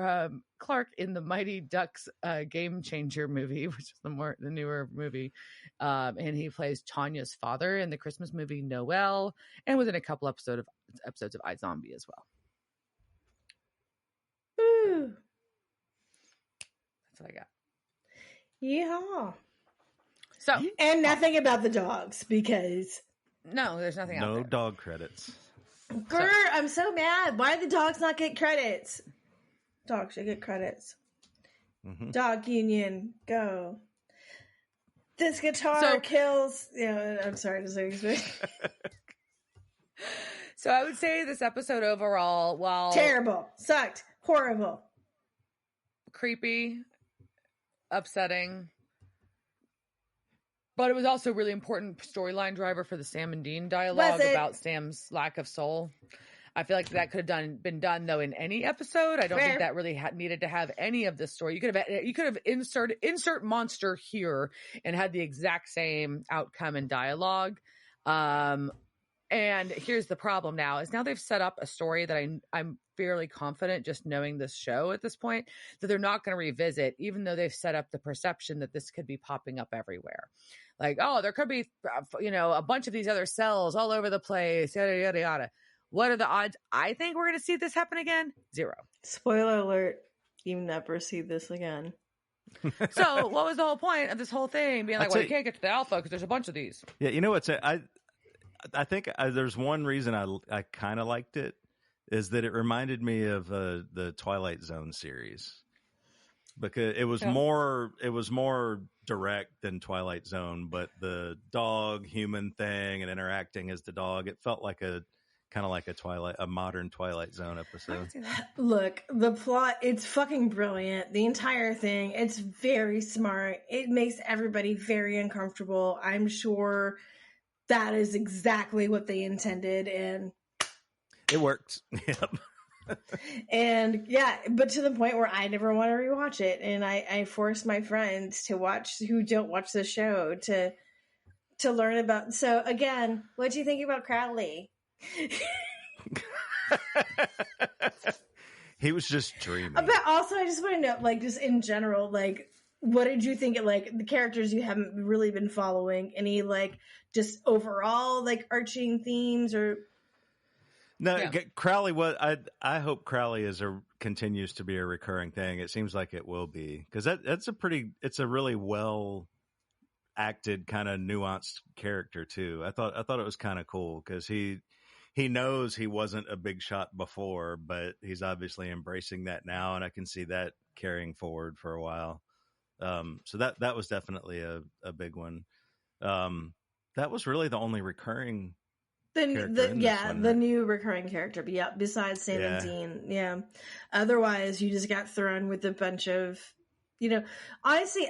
in the Mighty Ducks Game Changer movie, which is the newer movie. And he plays Tanya's father in the Christmas movie Noel, and was in a couple episodes of iZombie as well. Ooh. That's what I got. Yeah. So, And nothing about the dogs because no, there's nothing out No there. dog credits. Grr, I'm so mad. Why did the dogs not get credits? Dogs should get credits. Mhm. Dog union, go. This guitar kills. Yeah, I'm sorry to say this. So I would say this episode overall, while Terrible, sucked, horrible. creepy, upsetting, but it was also a really important storyline driver for the Sam and Dean dialogue Was it? about Sam's lack of soul. I feel like that could have been done though in any episode. I don't Fair. think that really needed to have any of this story. You could have insert monster here and had the exact same outcome and dialogue. And here's the problem now is now they've set up a story that I'm fairly confident, just knowing this show at this point, that they're not going to revisit, even though they've set up the perception that this could be popping up everywhere. Like, oh, there could be, a bunch of these other cells all over the place, yada, yada, yada. What are the odds? I think we're going to see this happen again. 0. Spoiler alert: you never see this again. So what was the whole point of this whole thing? Being like, I'd well, say- you can't get to the alpha because there's a bunch of these. Yeah, you know what's I think there's one reason I kind of liked it is that it reminded me of the Twilight Zone series because it was more direct than Twilight Zone, but the dog human thing and interacting as the dog, it felt like a kind of like a modern Twilight Zone I episode. can see that. Look, the plot, it's fucking brilliant. The entire thing, it's very smart. It makes everybody very uncomfortable. I'm sure that is exactly what they intended. And It worked. Yep. And yeah, but to the point where I never want to rewatch it. And I force my friends to watch who don't watch the show to learn about. So again, what do you think about Crowley? He was just dreaming. But also, I just want to know, like, just in general, like, what did you think of, like, the characters you haven't really been following? Any, like, just overall, like, arching themes or... No, Yeah. Crowley was. I hope Crowley continues to be a recurring thing. It seems like it will be, because it's a really well acted, kind of nuanced character too. I thought it was kind of cool because he knows he wasn't a big shot before, but he's obviously embracing that now, and I can see that carrying forward for a while. So that was definitely a big one. That was really the only recurring. The new recurring character. But yeah, besides Sam and Dean, yeah. Otherwise, you just got thrown with a bunch of, honestly.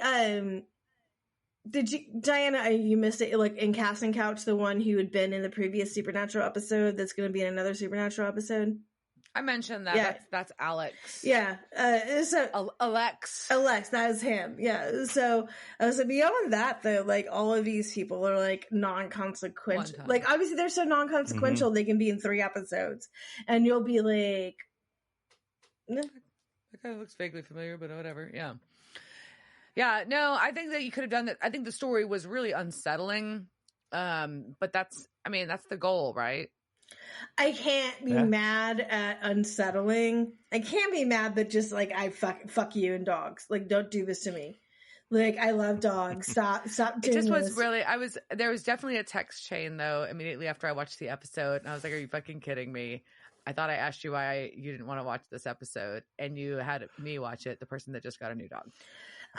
Did you, Diana? You missed it. Like in Casting Couch, the one who had been in the previous Supernatural episode, that's going to be in another Supernatural episode. I mentioned that. Yeah. That's Alex. Yeah. So Alex. that is him. Yeah. So I was like, beyond that, though, like all of these people are like non-consequential. Like obviously they're so non-consequential, they can be in 3 episodes, and you'll be like, that guy looks vaguely familiar, but whatever. Yeah. Yeah. No, I think that you could have done that. I think the story was really unsettling. But that's the goal, right? I can't be mad at unsettling. I can't be mad that just like I fuck you and dogs. Like, don't do this to me. Like, I love dogs. Stop doing It just was this. really, there was definitely a text chain though immediately after I watched the episode, and I was like, are you fucking kidding me? I thought I asked you why you didn't want to watch this episode, and you had me watch it, the person that just got a new dog.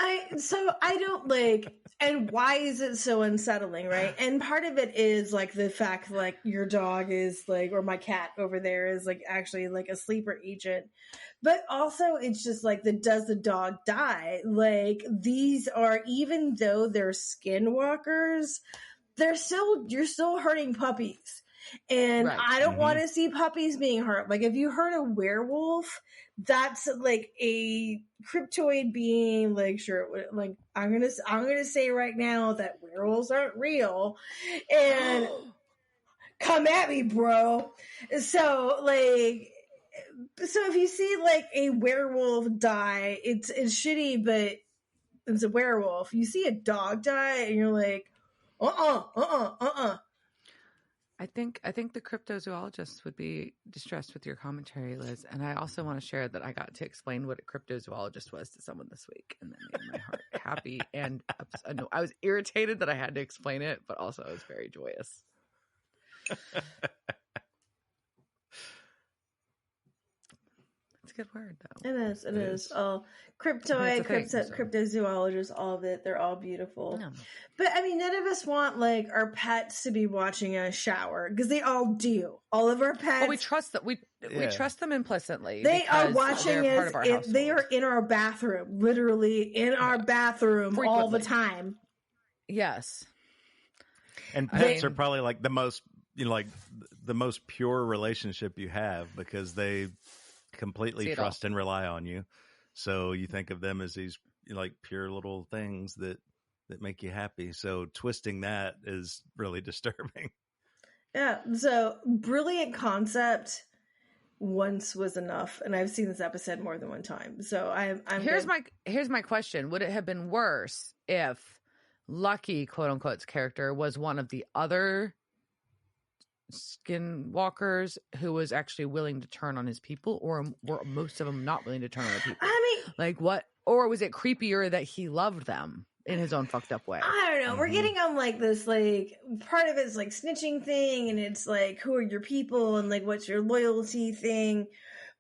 I don't like, and why is it so unsettling, right? And part of it is like the fact like your dog is like, or my cat over there is like actually like a sleeper agent, but also it's just like does the dog die? Like these are, even though they're skinwalkers, you're still hurting puppies. And Right. I don't want to see puppies being hurt. Like if you hurt a werewolf, that's like a cryptoid being. Like sure, like I'm gonna say right now that werewolves aren't real, and come at me, bro. So if you see like a werewolf die, it's shitty, but it's a werewolf. You see a dog die, and you're like, I think the cryptozoologists would be distressed with your commentary, Liz. And I also want to share that I got to explain what a cryptozoologist was to someone this week, and that made my heart happy. And no, I was irritated that I had to explain it, but also I was very joyous. It's a good word, though. It is. Oh, cryptozoologists, all of it. They're all beautiful. No. But I mean, none of us want like our pets to be watching us shower, because they all do. All of our pets. Well, we trust that we trust them implicitly. They are watching they're us. part of our They are in our bathroom, literally in our bathroom Frequently. all the time. Yes. And pets are probably like the most, like the most pure relationship you have, because they completely trust and rely on you. So you think of them as these like pure little things that make you happy. So twisting that is really disturbing. Yeah. So brilliant concept. Once was enough, and I've seen this episode more than one time. So I'm here's my question: would it have been worse if Lucky, quote unquote's character, was one of the other skinwalkers who was actually willing to turn on his people, or were most of them not willing to turn on their people? I mean, like what? Or was it creepier that he loved them in his own fucked up way? I don't know. We're getting on like this, like part of it's like snitching thing, and it's like who are your people and like what's your loyalty thing.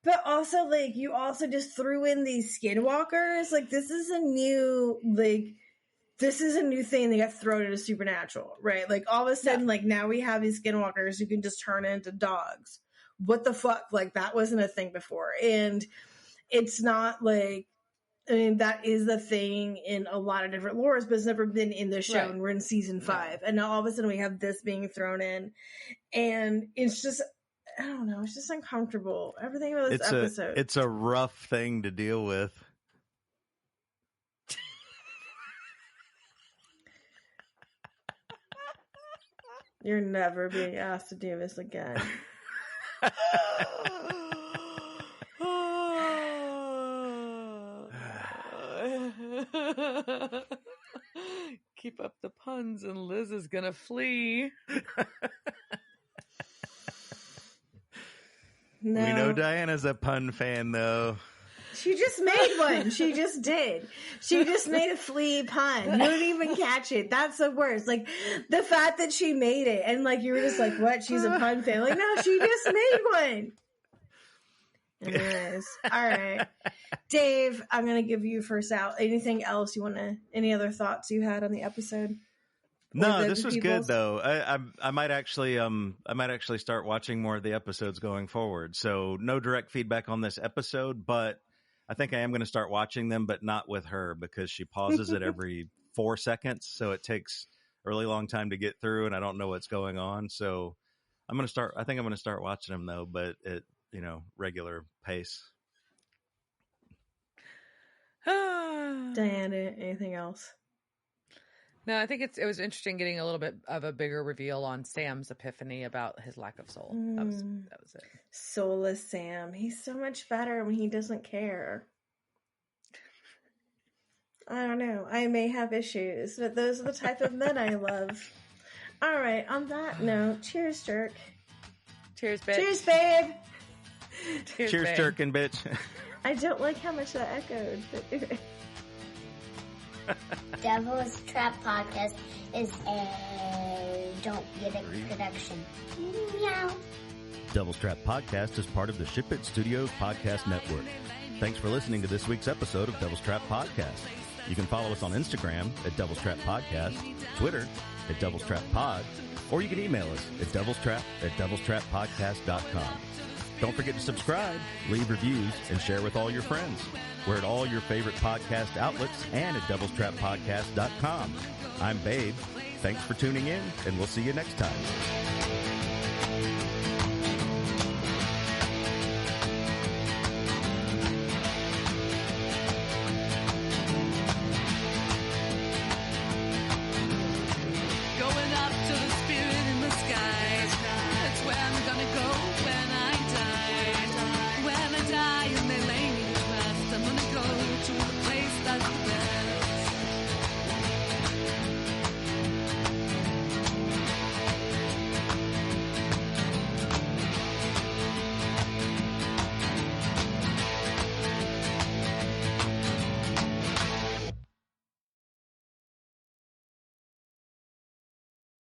But also like you also just threw in these skinwalkers. Like this is a new like this is a new thing that got thrown into Supernatural, right? Like all of a sudden, like now we have these skinwalkers who can just turn into dogs. What the fuck? Like that wasn't a thing before. And it's not like, I mean, that is the thing in a lot of different lores, but it's never been in the show. Right. And we're in season 5. And now all of a sudden we have this being thrown in. And it's just, I don't know, it's just uncomfortable. Everything about this episode. It's a rough thing to deal with. You're never being asked to do this again. Keep up the puns and Liz is gonna flee. No. We know Diana's a pun fan, though. She just made one. She just did. She just made a flea pun. You didn't even catch it. That's the worst. Like, the fact that she made it, and, like, you were just like, what? She's a pun fan. Like, no, she just made one. Anyways. All right. Dave, I'm going to give you first out. Anything else you want to, any other thoughts you had on the episode? No, this was good though. I might actually start watching more of the episodes going forward. So no direct feedback on this episode, but I think I am going to start watching them, but not with her because she pauses it every 4 seconds, so it takes a really long time to get through, and I don't know what's going on. So I think I'm going to start watching them though, but at regular pace. Diana, anything else? No, I think it was interesting getting a little bit of a bigger reveal on Sam's epiphany about his lack of soul. That was it. Soulless Sam. He's so much better when he doesn't care. I don't know. I may have issues, but those are the type of men I love. All right. On that note, cheers, jerk. Cheers, bitch. Cheers, babe. Cheers, babe. jerkin', bitch. I don't like how much that echoed, but Devil's Trap Podcast is a Don't Get It production. Meow. Devil's Trap Podcast is part of the Ship It Studios Podcast Network. Thanks for listening to this week's episode of Devil's Trap Podcast. You can follow us on Instagram at Devil's Trap Podcast, Twitter at Devil's Trap Pod, or you can email us at devilstrap@devilstrappodcast.com. Don't forget to subscribe, leave reviews, and share with all your friends. We're at all your favorite podcast outlets and at devilstrappodcast.com. I'm Babe. Thanks for tuning in, and we'll see you next time.